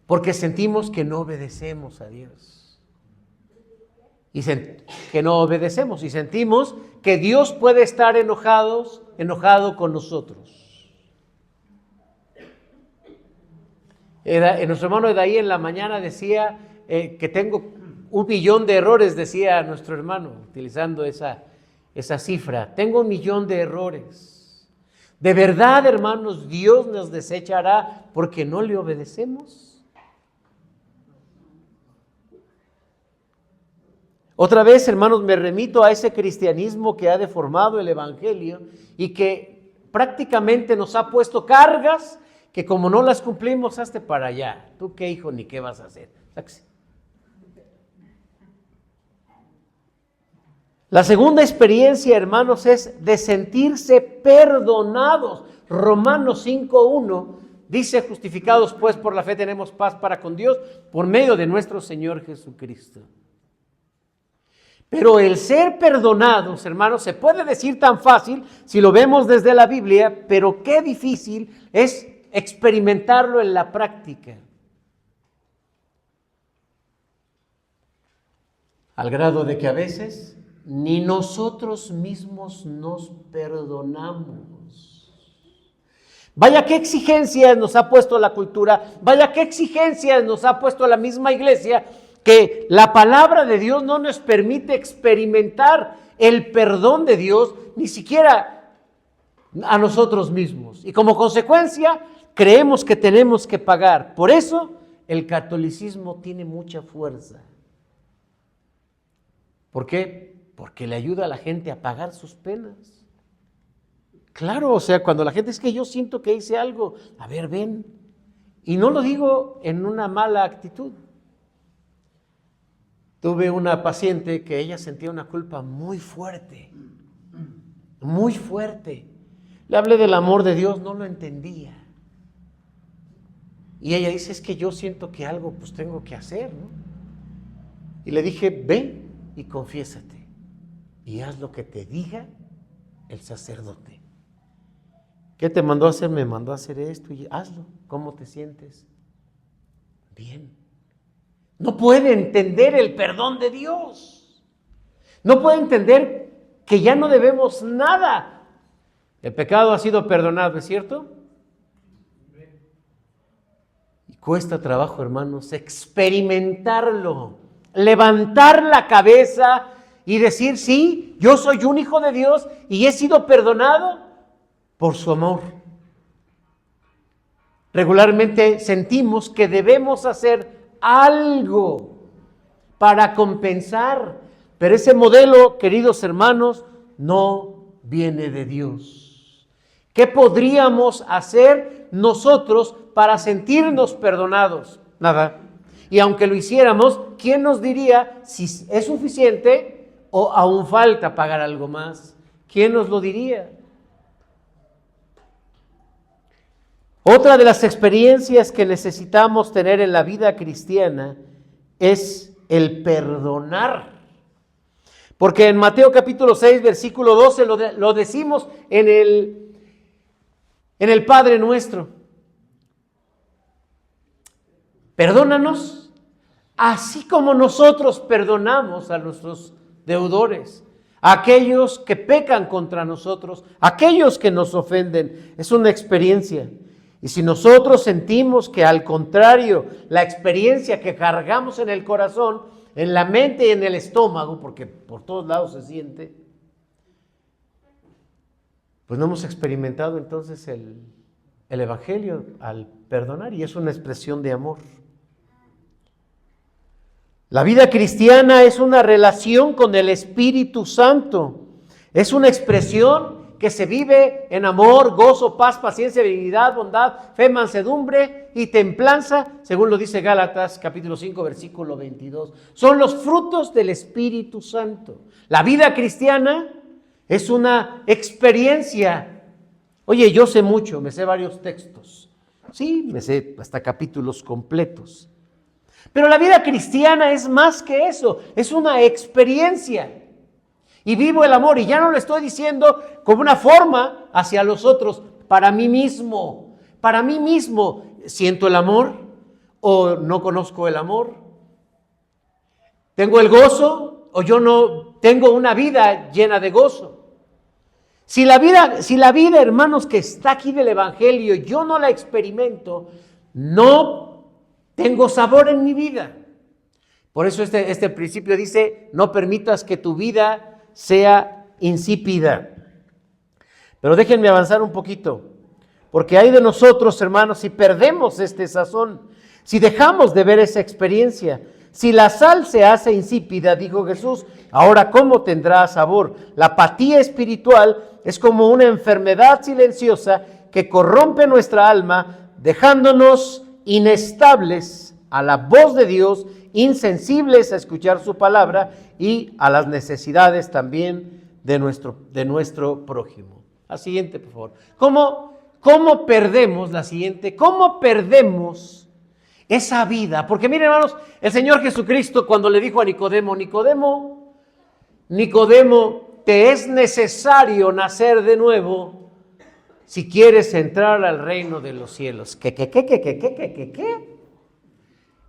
Porque sentimos que no obedecemos a Dios. Que no obedecemos y sentimos que Dios puede estar enojado con nosotros. Nuestro hermano Edaí en la mañana decía que tengo 1,000,000 de errores, decía nuestro hermano, utilizando esa cifra. Tengo 1,000,000 de errores. ¿De verdad, hermanos, Dios nos desechará porque no le obedecemos? Otra vez, hermanos, me remito a ese cristianismo que ha deformado el evangelio y que prácticamente nos ha puesto cargas que, como no las cumplimos, hazte para allá. ¿Tú qué, hijo, ni qué vas a hacer? La segunda experiencia, hermanos, es de sentirse perdonados. Romanos 5:1 dice: justificados pues por la fe tenemos paz para con Dios por medio de nuestro Señor Jesucristo. Pero el ser perdonados, hermanos, se puede decir tan fácil si lo vemos desde la Biblia, pero qué difícil es experimentarlo en la práctica. Al grado de que a veces ni nosotros mismos nos perdonamos. Vaya qué exigencias nos ha puesto la cultura, vaya qué exigencias nos ha puesto la misma iglesia, que la palabra de Dios no nos permite experimentar el perdón de Dios, ni siquiera a nosotros mismos. Y como consecuencia, creemos que tenemos que pagar. Por eso, el catolicismo tiene mucha fuerza. ¿Por qué? Porque le ayuda a la gente a pagar sus penas. Claro, o sea, cuando la gente es que yo siento que hice algo, a ver, ven. Y no lo digo en una mala actitud. Tuve una paciente que ella sentía una culpa muy fuerte, muy fuerte. Le hablé del amor de Dios, no lo entendía. Y ella dice: es que yo siento que algo pues tengo que hacer, ¿no? Y le dije: ve y confiésate y haz lo que te diga el sacerdote. ¿Qué te mandó a hacer? Me mandó a hacer esto y hazlo. ¿Cómo te sientes? Bien. No puede entender el perdón de Dios. No puede entender que ya no debemos nada. El pecado ha sido perdonado, ¿es cierto? Y cuesta trabajo, hermanos, experimentarlo, levantar la cabeza y decir, sí, yo soy un hijo de Dios y he sido perdonado por su amor. Regularmente sentimos que debemos hacer algo para compensar, pero ese modelo, queridos hermanos, no viene de Dios. ¿Qué podríamos hacer nosotros para sentirnos perdonados? Nada. Y aunque lo hiciéramos, ¿quién nos diría si es suficiente o aún falta pagar algo más? ¿Quién nos lo diría? Otra de las experiencias que necesitamos tener en la vida cristiana es el perdonar. Porque en Mateo capítulo 6, versículo 12, lo decimos en el Padre Nuestro. Perdónanos, así como nosotros perdonamos a nuestros deudores, a aquellos que pecan contra nosotros, a aquellos que nos ofenden. Es una experiencia. Y si nosotros sentimos que al contrario, la experiencia que cargamos en el corazón, en la mente y en el estómago, porque por todos lados se siente, pues no hemos experimentado entonces el Evangelio al perdonar, y es una expresión de amor. La vida cristiana es una relación con el Espíritu Santo, es una expresión que se vive en amor, gozo, paz, paciencia, benignidad, bondad, fe, mansedumbre y templanza, según lo dice Gálatas capítulo 5, versículo 22. Son los frutos del Espíritu Santo. La vida cristiana es una experiencia. Oye, yo sé mucho, me sé varios textos. Sí, me sé hasta capítulos completos. Pero la vida cristiana es más que eso, es una experiencia. Y vivo el amor, y ya no lo estoy diciendo como una forma hacia los otros, para mí mismo. Para mí mismo, ¿siento el amor o no conozco el amor? ¿Tengo el gozo o yo no tengo una vida llena de gozo? Si la vida, hermanos, que está aquí del Evangelio, yo no la experimento, no tengo sabor en mi vida. Por eso este principio dice, no permitas que tu vida sea insípida. Pero déjenme avanzar un poquito, porque hay de nosotros, hermanos, si perdemos este sazón, si dejamos de ver esa experiencia, si la sal se hace insípida, dijo Jesús, ahora ¿cómo tendrá sabor? La apatía espiritual es como una enfermedad silenciosa que corrompe nuestra alma, dejándonos inestables a la voz de Dios, insensibles a escuchar su palabra y a las necesidades también de nuestro prójimo. La siguiente, por favor. ¿Cómo perdemos la siguiente? ¿Cómo perdemos esa vida? Porque miren, hermanos, el Señor Jesucristo cuando le dijo a Nicodemo, te es necesario nacer de nuevo si quieres entrar al reino de los cielos. ¿Qué?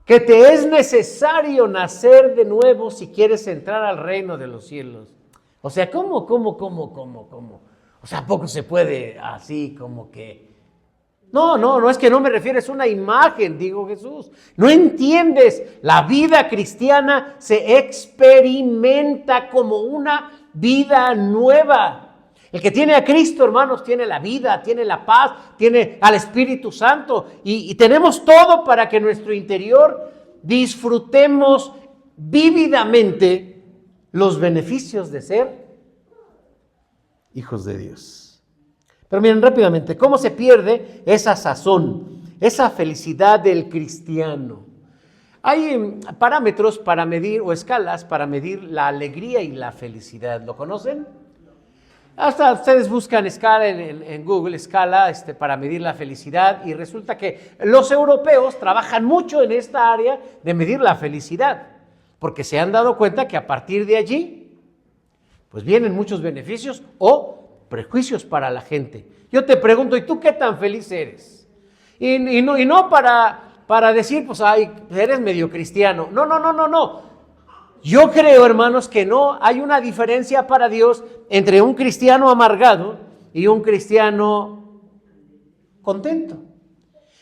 Que te es necesario nacer de nuevo si quieres entrar al reino de los cielos. O sea, ¿cómo? O sea, ¿a poco se puede así como que? No, es que no me refiero, es una imagen, dijo Jesús. No entiendes, la vida cristiana se experimenta como una vida nueva. El que tiene a Cristo, hermanos, tiene la vida, tiene la paz, tiene al Espíritu Santo y tenemos todo para que en nuestro interior disfrutemos vívidamente los beneficios de ser hijos de Dios. Pero miren rápidamente, ¿cómo se pierde esa sazón, esa felicidad del cristiano? Hay parámetros para medir o escalas para medir la alegría y la felicidad. ¿Lo conocen? Hasta ustedes buscan escala en Google, escala para medir la felicidad, y resulta que los europeos trabajan mucho en esta área de medir la felicidad, porque se han dado cuenta que a partir de allí, pues vienen muchos beneficios o prejuicios para la gente. Yo te pregunto, ¿y tú qué tan feliz eres? Y no para decir, pues, ay, eres medio cristiano. No. Yo creo, hermanos, que no hay una diferencia para Dios entre un cristiano amargado y un cristiano contento.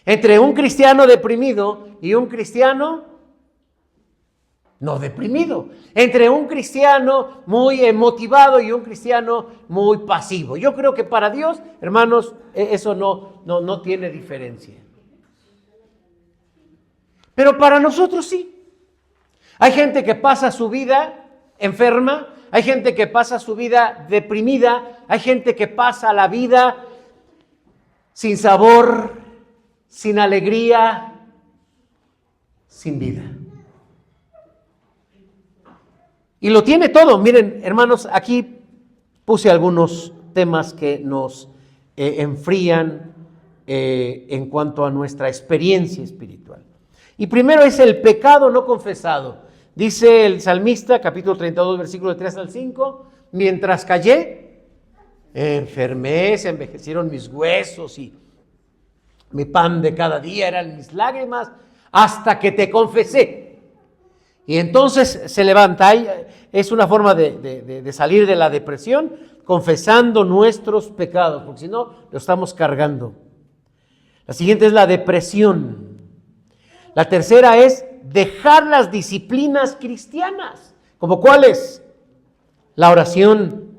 Entre un cristiano deprimido y un cristiano no deprimido. Entre un cristiano muy motivado y un cristiano muy pasivo. Yo creo que para Dios, hermanos, eso no tiene diferencia. Pero para nosotros sí. Hay gente que pasa su vida enferma, hay gente que pasa su vida deprimida, hay gente que pasa la vida sin sabor, sin alegría, sin vida. Y lo tiene todo. Miren, hermanos, aquí puse algunos temas que nos enfrían en cuanto a nuestra experiencia espiritual. Y primero es el pecado no confesado. Dice el salmista, capítulo 32, versículo 3 al 5, mientras callé, enfermé, se envejecieron mis huesos y mi pan de cada día eran mis lágrimas, hasta que te confesé. Y entonces se levanta. Es una forma de salir de la depresión, confesando nuestros pecados, porque si no, lo estamos cargando. La siguiente es la depresión. La tercera es dejar las disciplinas cristianas. ¿Como cuáles? La oración,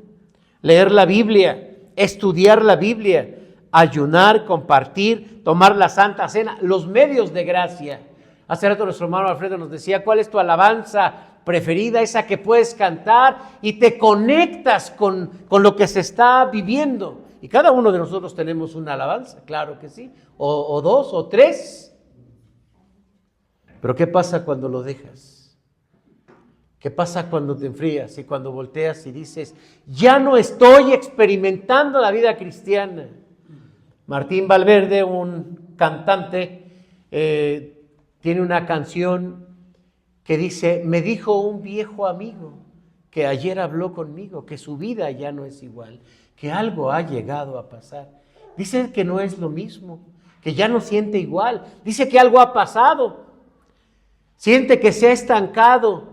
leer la Biblia, estudiar la Biblia, ayunar, compartir, tomar la Santa Cena, los medios de gracia. Hace rato nuestro hermano Alfredo nos decía, ¿cuál es tu alabanza preferida? Esa que puedes cantar y te conectas con lo que se está viviendo. Y cada uno de nosotros tenemos una alabanza, claro que sí, o dos, o tres. Pero ¿qué pasa cuando lo dejas? ¿Qué pasa cuando te enfrías y cuando volteas y dices, ya no estoy experimentando la vida cristiana? Martín Valverde, un cantante, tiene una canción que dice, me dijo un viejo amigo que ayer habló conmigo, que su vida ya no es igual, que algo ha llegado a pasar. Dice que no es lo mismo, que ya no siente igual, dice que algo ha pasado. Siente que se ha estancado,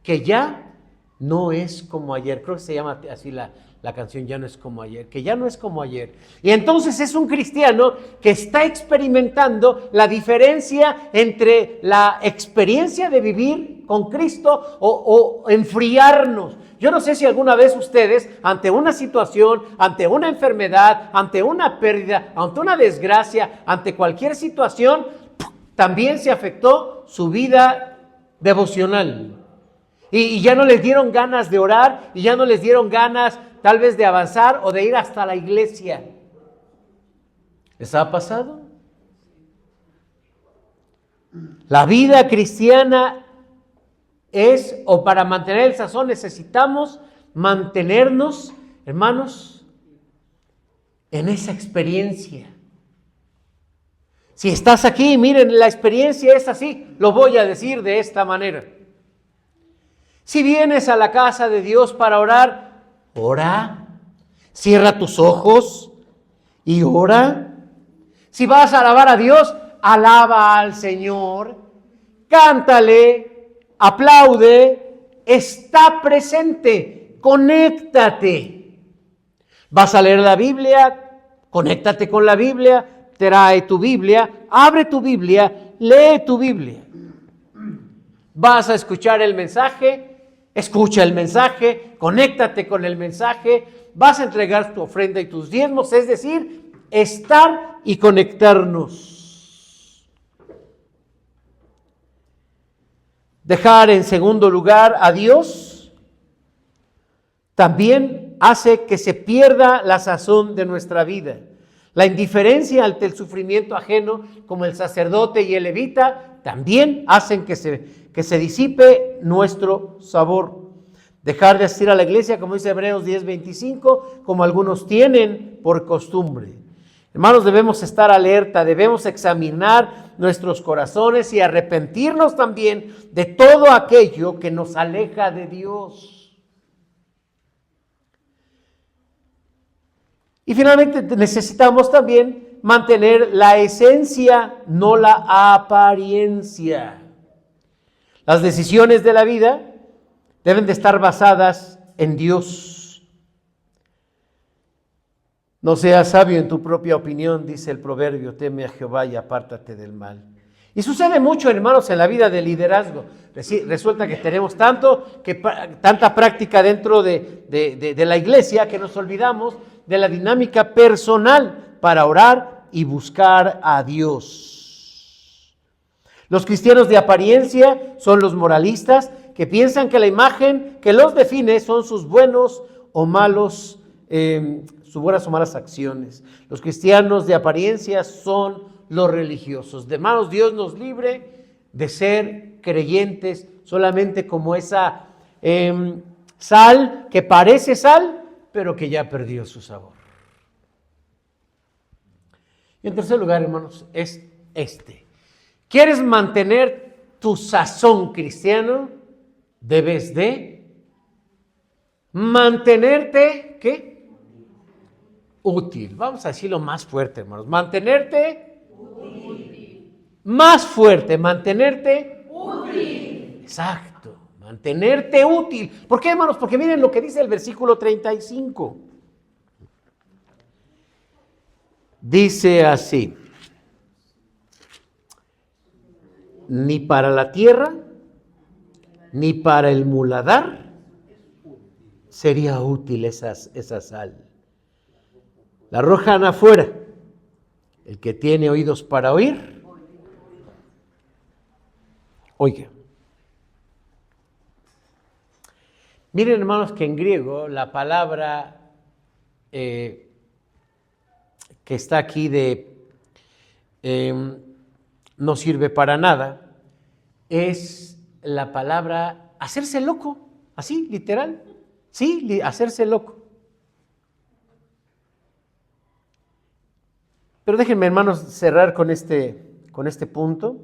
que ya no es como ayer. Creo que se llama así la canción, ya no es como ayer, que ya no es como ayer. Y entonces es un cristiano que está experimentando la diferencia entre la experiencia de vivir con Cristo o enfriarnos. Yo no sé si alguna vez ustedes, ante una situación, ante una enfermedad, ante una pérdida, ante una desgracia, ante cualquier situación, también se afectó su vida devocional. Y ya no les dieron ganas de orar, y ya no les dieron ganas tal vez de avanzar o de ir hasta la iglesia. ¿Les ha pasado? La vida cristiana es, o para mantener el sazón necesitamos mantenernos, hermanos, en esa experiencia. Si estás aquí, miren, la experiencia es así, lo voy a decir de esta manera. Si vienes a la casa de Dios para orar, ora, cierra tus ojos y ora. Si vas a alabar a Dios, alaba al Señor, cántale, aplaude, está presente, conéctate. Vas a leer la Biblia, conéctate con la Biblia. Trae tu Biblia, abre tu Biblia, lee tu Biblia. Vas a escuchar el mensaje, escucha el mensaje, conéctate con el mensaje, vas a entregar tu ofrenda y tus diezmos, es decir, estar y conectarnos. Dejar en segundo lugar a Dios también hace que se pierda la sazón de nuestra vida. La indiferencia ante el sufrimiento ajeno, como el sacerdote y el levita, también hacen que se disipe nuestro sabor. Dejar de asistir a la iglesia, como dice Hebreos 10:25, como algunos tienen por costumbre. Hermanos, debemos estar alerta, debemos examinar nuestros corazones y arrepentirnos también de todo aquello que nos aleja de Dios. Y finalmente necesitamos también mantener la esencia, no la apariencia. Las decisiones de la vida deben de estar basadas en Dios. No seas sabio en tu propia opinión, dice el proverbio, teme a Jehová y apártate del mal. Y sucede mucho, hermanos, en la vida del liderazgo. Resulta que tenemos tanta práctica dentro de la iglesia que nos olvidamos de la dinámica personal para orar y buscar a Dios. Los cristianos de apariencia son los moralistas que piensan que la imagen que los define son sus buenos o malos, sus buenas o malas acciones. Los cristianos de apariencia son los religiosos. De hermanos, Dios nos libre de ser creyentes solamente como esa sal que parece sal, pero que ya perdió su sabor. Y en tercer lugar, hermanos, es ¿quieres mantener tu sazón cristiano? Debes de mantenerte, ¿qué? Útil. Vamos a decirlo más fuerte, hermanos. Mantenerte útil. Más fuerte, mantenerte útil. Exacto, mantenerte útil. ¿Por qué, hermanos? Porque miren lo que dice el versículo 35. Dice así: ni para la tierra, ni para el muladar sería útil esa sal. La arrojan afuera. El que tiene oídos para oír, oiga. Miren, hermanos, que en griego la palabra que está aquí no sirve para nada, es la palabra hacerse loco, así, literal, sí, hacerse loco. Pero déjenme, hermanos, cerrar con este punto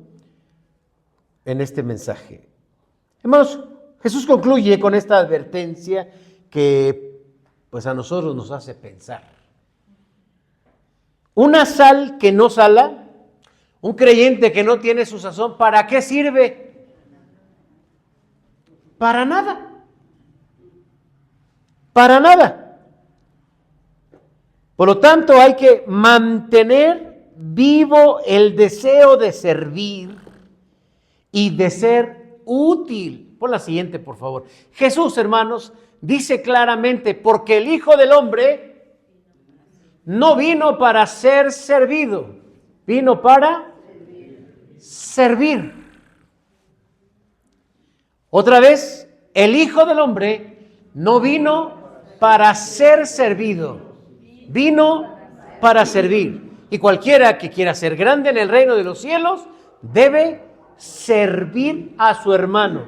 en este mensaje. Hermanos, Jesús concluye con esta advertencia que pues a nosotros nos hace pensar. Una sal que no sala, un creyente que no tiene su sazón, ¿para qué sirve? Para nada. Para nada. Por lo tanto, hay que mantener vivo el deseo de servir y de ser útil. Pon la siguiente, por favor. Jesús, hermanos, dice claramente, porque el Hijo del Hombre no vino para ser servido, vino para servir. Otra vez, el Hijo del Hombre no vino para ser servido, vino para servir. Y cualquiera que quiera ser grande en el reino de los cielos debe servir a su hermano.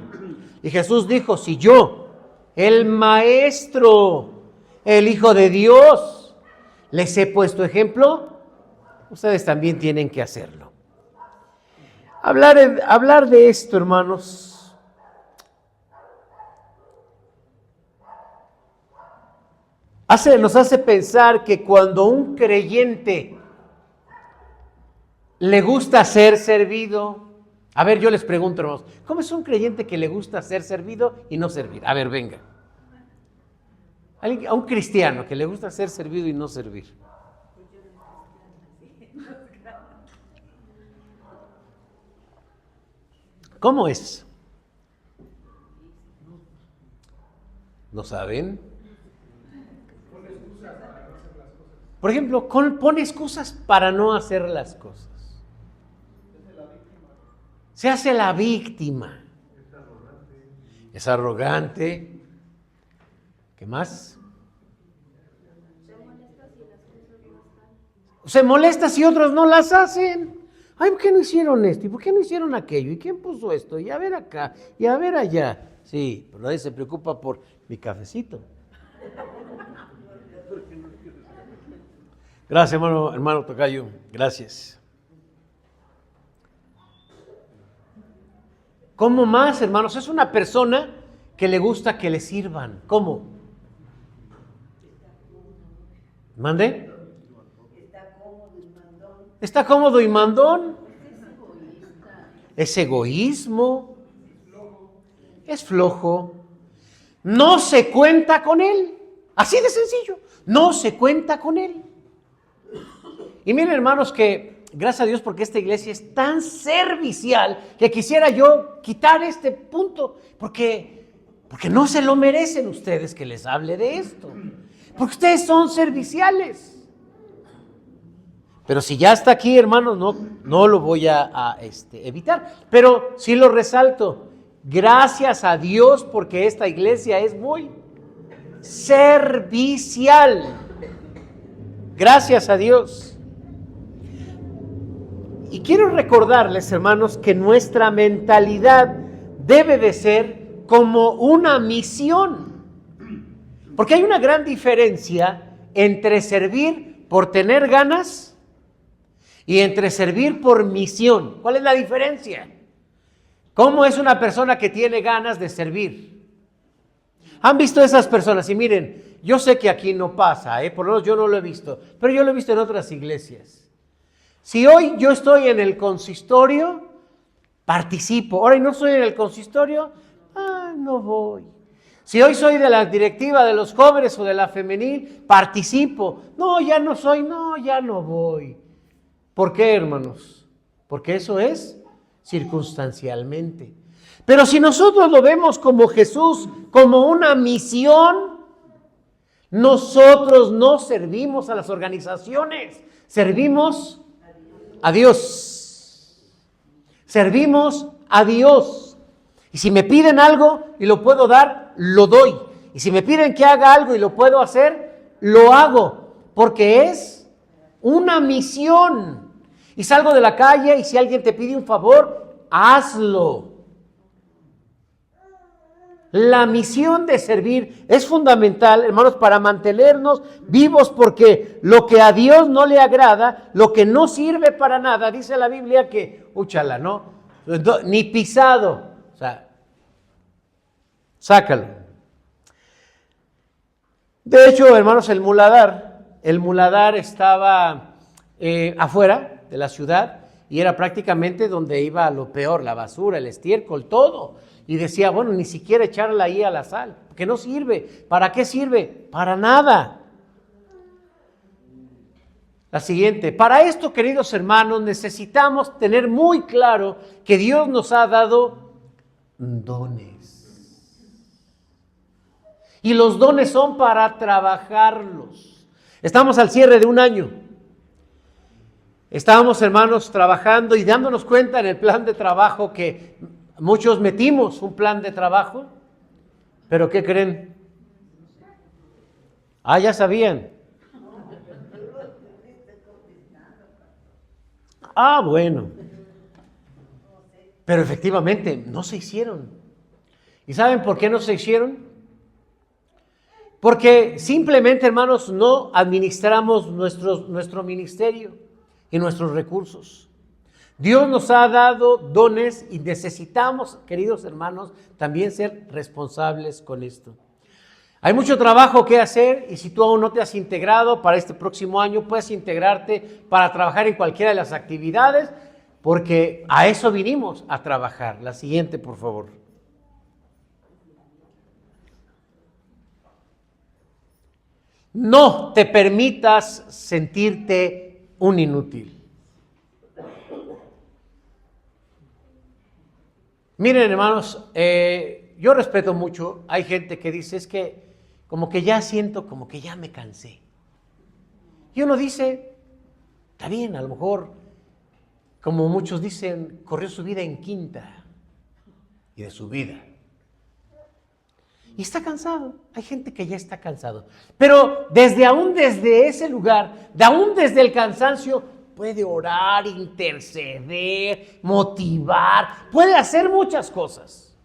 Y Jesús dijo, si yo, el Maestro, el Hijo de Dios, les he puesto ejemplo, ustedes también tienen que hacerlo. Hablar de esto, hermanos, nos hace pensar que cuando un creyente le gusta ser servido, a ver, yo les pregunto, hermanos, ¿cómo es un creyente que le gusta ser servido y no servir? A ver, venga. A un cristiano que le gusta ser servido y no servir. ¿Cómo es? ¿No saben? Por ejemplo, pone excusas para no hacer las cosas. Se hace la víctima. Es arrogante. ¿Qué más? Se molesta si otros no las hacen. Ay, ¿por qué no hicieron esto? ¿Y por qué no hicieron aquello? ¿Y quién puso esto? Y a ver acá, y a ver allá. Sí, pero nadie se preocupa por mi cafecito. Gracias, hermano Tocayo. Gracias. ¿Cómo más, hermanos? Es una persona que le gusta que le sirvan. ¿Cómo? ¿Mande? Está cómodo y mandón. Es egoísmo. Es flojo. No se cuenta con él. Así de sencillo. No se cuenta con él. Y miren, hermanos, que gracias a Dios porque esta iglesia es tan servicial que quisiera yo quitar este punto, porque no se lo merecen ustedes que les hable de esto, porque ustedes son serviciales. Pero si ya está aquí, hermanos, no lo voy a evitar, pero sí lo resalto. Gracias a Dios porque esta iglesia es muy servicial. Gracias a Dios. Y quiero recordarles, hermanos, que nuestra mentalidad debe de ser como una misión. Porque hay una gran diferencia entre servir por tener ganas y entre servir por misión. ¿Cuál es la diferencia? ¿Cómo es una persona que tiene ganas de servir? ¿Han visto esas personas? Y miren, yo sé que aquí no pasa, por lo menos yo no lo he visto, pero yo lo he visto en otras iglesias. Si hoy yo estoy en el consistorio, participo. Ahora no estoy en el consistorio, no voy. Si hoy soy de la directiva de los jóvenes o de la femenil, participo. No, ya no soy, no, ya no voy. ¿Por qué, hermanos? Porque eso es circunstancialmente. Pero si nosotros lo vemos como Jesús, como una misión, nosotros no servimos a las organizaciones, servimos a Dios. Servimos a Dios. Y si me piden algo y lo puedo dar, lo doy. Y si me piden que haga algo y lo puedo hacer, lo hago. Porque es una misión. Y salgo de la calle y si alguien te pide un favor, hazlo. La misión de servir es fundamental, hermanos, para mantenernos vivos, porque lo que a Dios no le agrada, lo que no sirve para nada, dice la Biblia que, úchala, ¿no? Ni pisado, o sea, sácalo. De hecho, hermanos, el muladar estaba afuera de la ciudad y era prácticamente donde iba lo peor, la basura, el estiércol, todo. Y decía, bueno, ni siquiera echarla ahí a la sal, que no sirve. ¿Para qué sirve? Para nada. La siguiente, para esto, queridos hermanos, necesitamos tener muy claro que Dios nos ha dado dones. Y los dones son para trabajarlos. Estamos al cierre de un año. Estábamos, hermanos, trabajando y dándonos cuenta en el plan de trabajo que muchos metimos un plan de trabajo, pero ¿qué creen? Ya sabían. Bueno. Pero efectivamente no se hicieron. ¿Y saben por qué no se hicieron? Porque simplemente, hermanos, no administramos nuestro ministerio y nuestros recursos. Dios nos ha dado dones y necesitamos, queridos hermanos, también ser responsables con esto. Hay mucho trabajo que hacer y si tú aún no te has integrado para este próximo año, puedes integrarte para trabajar en cualquiera de las actividades, porque a eso vinimos, a trabajar. La siguiente, por favor. No te permitas sentirte un inútil. Miren, hermanos, yo respeto mucho, hay gente que dice, es que como que ya siento, como que ya me cansé. Y uno dice, está bien, a lo mejor, como muchos dicen, corrió su vida en quinta y de su vida. Y está cansado, hay gente que ya está cansado. Pero desde ese lugar, aún desde el cansancio, puede orar, interceder, motivar, puede hacer muchas cosas.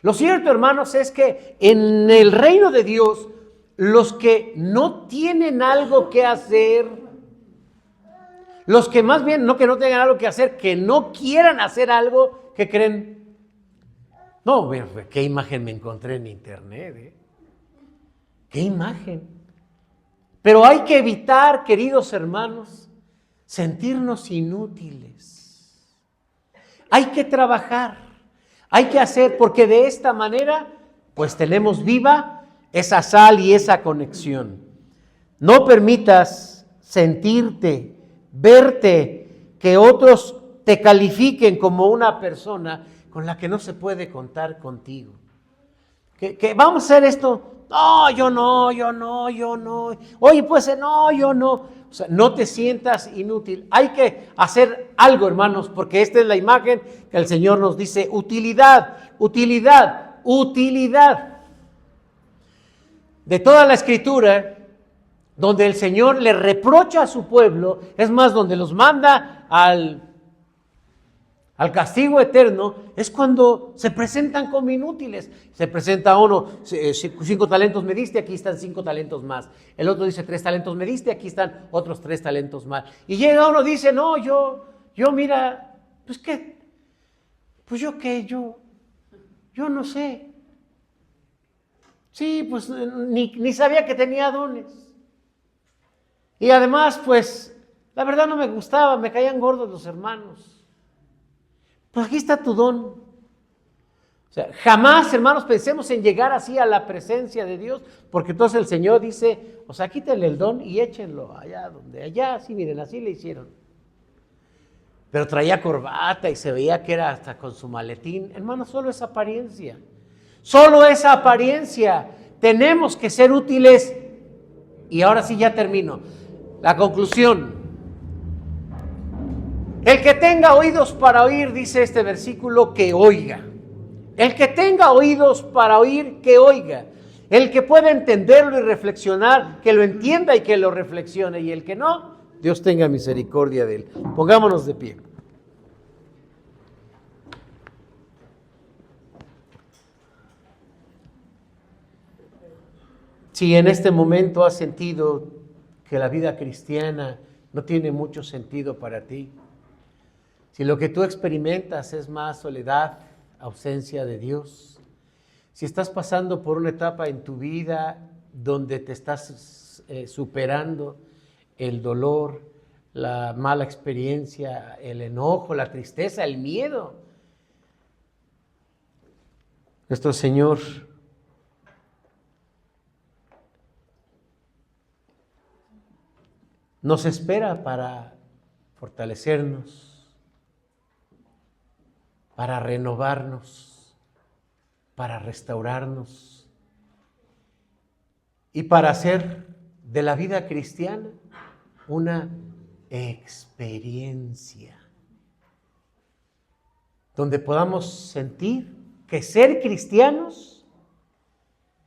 Lo cierto, hermanos, es que en el reino de Dios, los que no tienen algo que hacer, los que más bien, no que no tengan algo que hacer, que no quieran hacer algo, ¿qué creen? No, qué imagen me encontré en internet, qué imagen. Pero hay que evitar, queridos hermanos, sentirnos inútiles. Hay que trabajar, hay que hacer, porque de esta manera, pues tenemos viva esa sal y esa conexión. No permitas sentirte, verte que otros te califiquen como una persona con la que no se puede contar contigo. Que vamos a hacer esto. No, yo no. Oye, pues no, yo no. O sea, no te sientas inútil. Hay que hacer algo, hermanos, porque esta es la imagen que el Señor nos dice: utilidad. De toda la Escritura, donde el Señor le reprocha a su pueblo, es más, donde los manda al castigo eterno, es cuando se presentan como inútiles. Se presenta uno: 5 talentos me diste, aquí están 5 talentos más. El otro dice: 3 talentos me diste, aquí están otros 3 talentos más. Y llega uno y dice: no, yo mira, pues qué, pues yo qué, yo no sé. Sí, pues ni sabía que tenía dones. Y además, pues, la verdad no me gustaba, me caían gordos los hermanos. Pues aquí está tu don. O sea, jamás, hermanos, pensemos en llegar así a la presencia de Dios, porque entonces el Señor dice: o sea, quítenle el don y échenlo allá, sí, miren, así le hicieron. Pero traía corbata y se veía que era hasta con su maletín. Hermanos, solo es apariencia. Solo esa apariencia. Tenemos que ser útiles. Y ahora sí ya termino. La conclusión. El que tenga oídos para oír, dice este versículo, que oiga. El que tenga oídos para oír, que oiga. El que pueda entenderlo y reflexionar, que lo entienda y que lo reflexione. Y el que no, Dios tenga misericordia de él. Pongámonos de pie. Si en este momento has sentido que la vida cristiana no tiene mucho sentido para ti, si lo que tú experimentas es más soledad, ausencia de Dios, si estás pasando por una etapa en tu vida donde te estás superando el dolor, la mala experiencia, el enojo, la tristeza, el miedo, nuestro Señor nos espera para fortalecernos, para renovarnos, para restaurarnos y para hacer de la vida cristiana una experiencia donde podamos sentir que ser cristianos,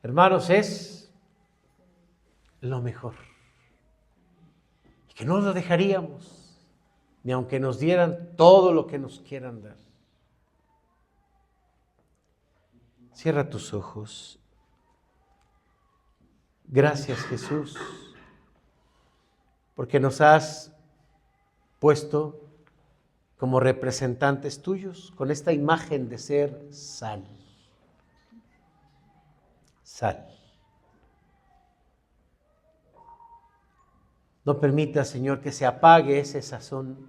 hermanos, es lo mejor. Y que no lo dejaríamos, ni aunque nos dieran todo lo que nos quieran dar. Cierra tus ojos. Gracias, Jesús, porque nos has puesto como representantes tuyos con esta imagen de ser sal. Sal. No permita, Señor, que se apague ese sazón.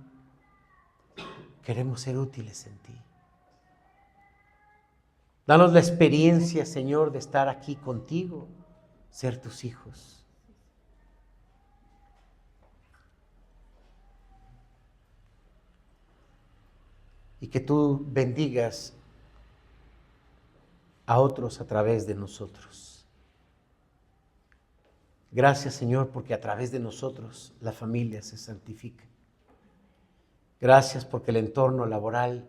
Queremos ser útiles en ti. Danos la experiencia, Señor, de estar aquí contigo, ser tus hijos. Y que tú bendigas a otros a través de nosotros. Gracias, Señor, porque a través de nosotros la familia se santifica. Gracias porque el entorno laboral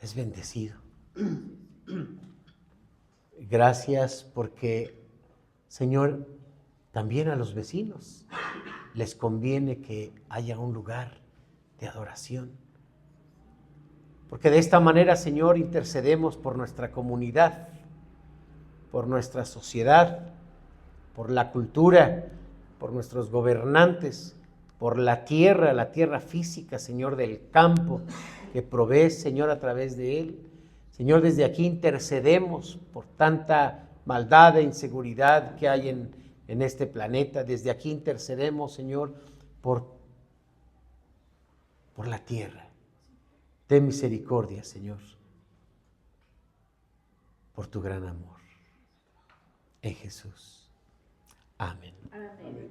es bendecido. Gracias porque, Señor, también a los vecinos les conviene que haya un lugar de adoración. Porque de esta manera, Señor, intercedemos por nuestra comunidad, por nuestra sociedad, por la cultura, por nuestros gobernantes, por la tierra física, Señor, del campo que provees, Señor, a través de él. Señor, desde aquí intercedemos por tanta maldad e inseguridad que hay en este planeta. Desde aquí intercedemos, Señor, por la tierra. Ten misericordia, Señor, por tu gran amor. En Jesús. Amén. Amén.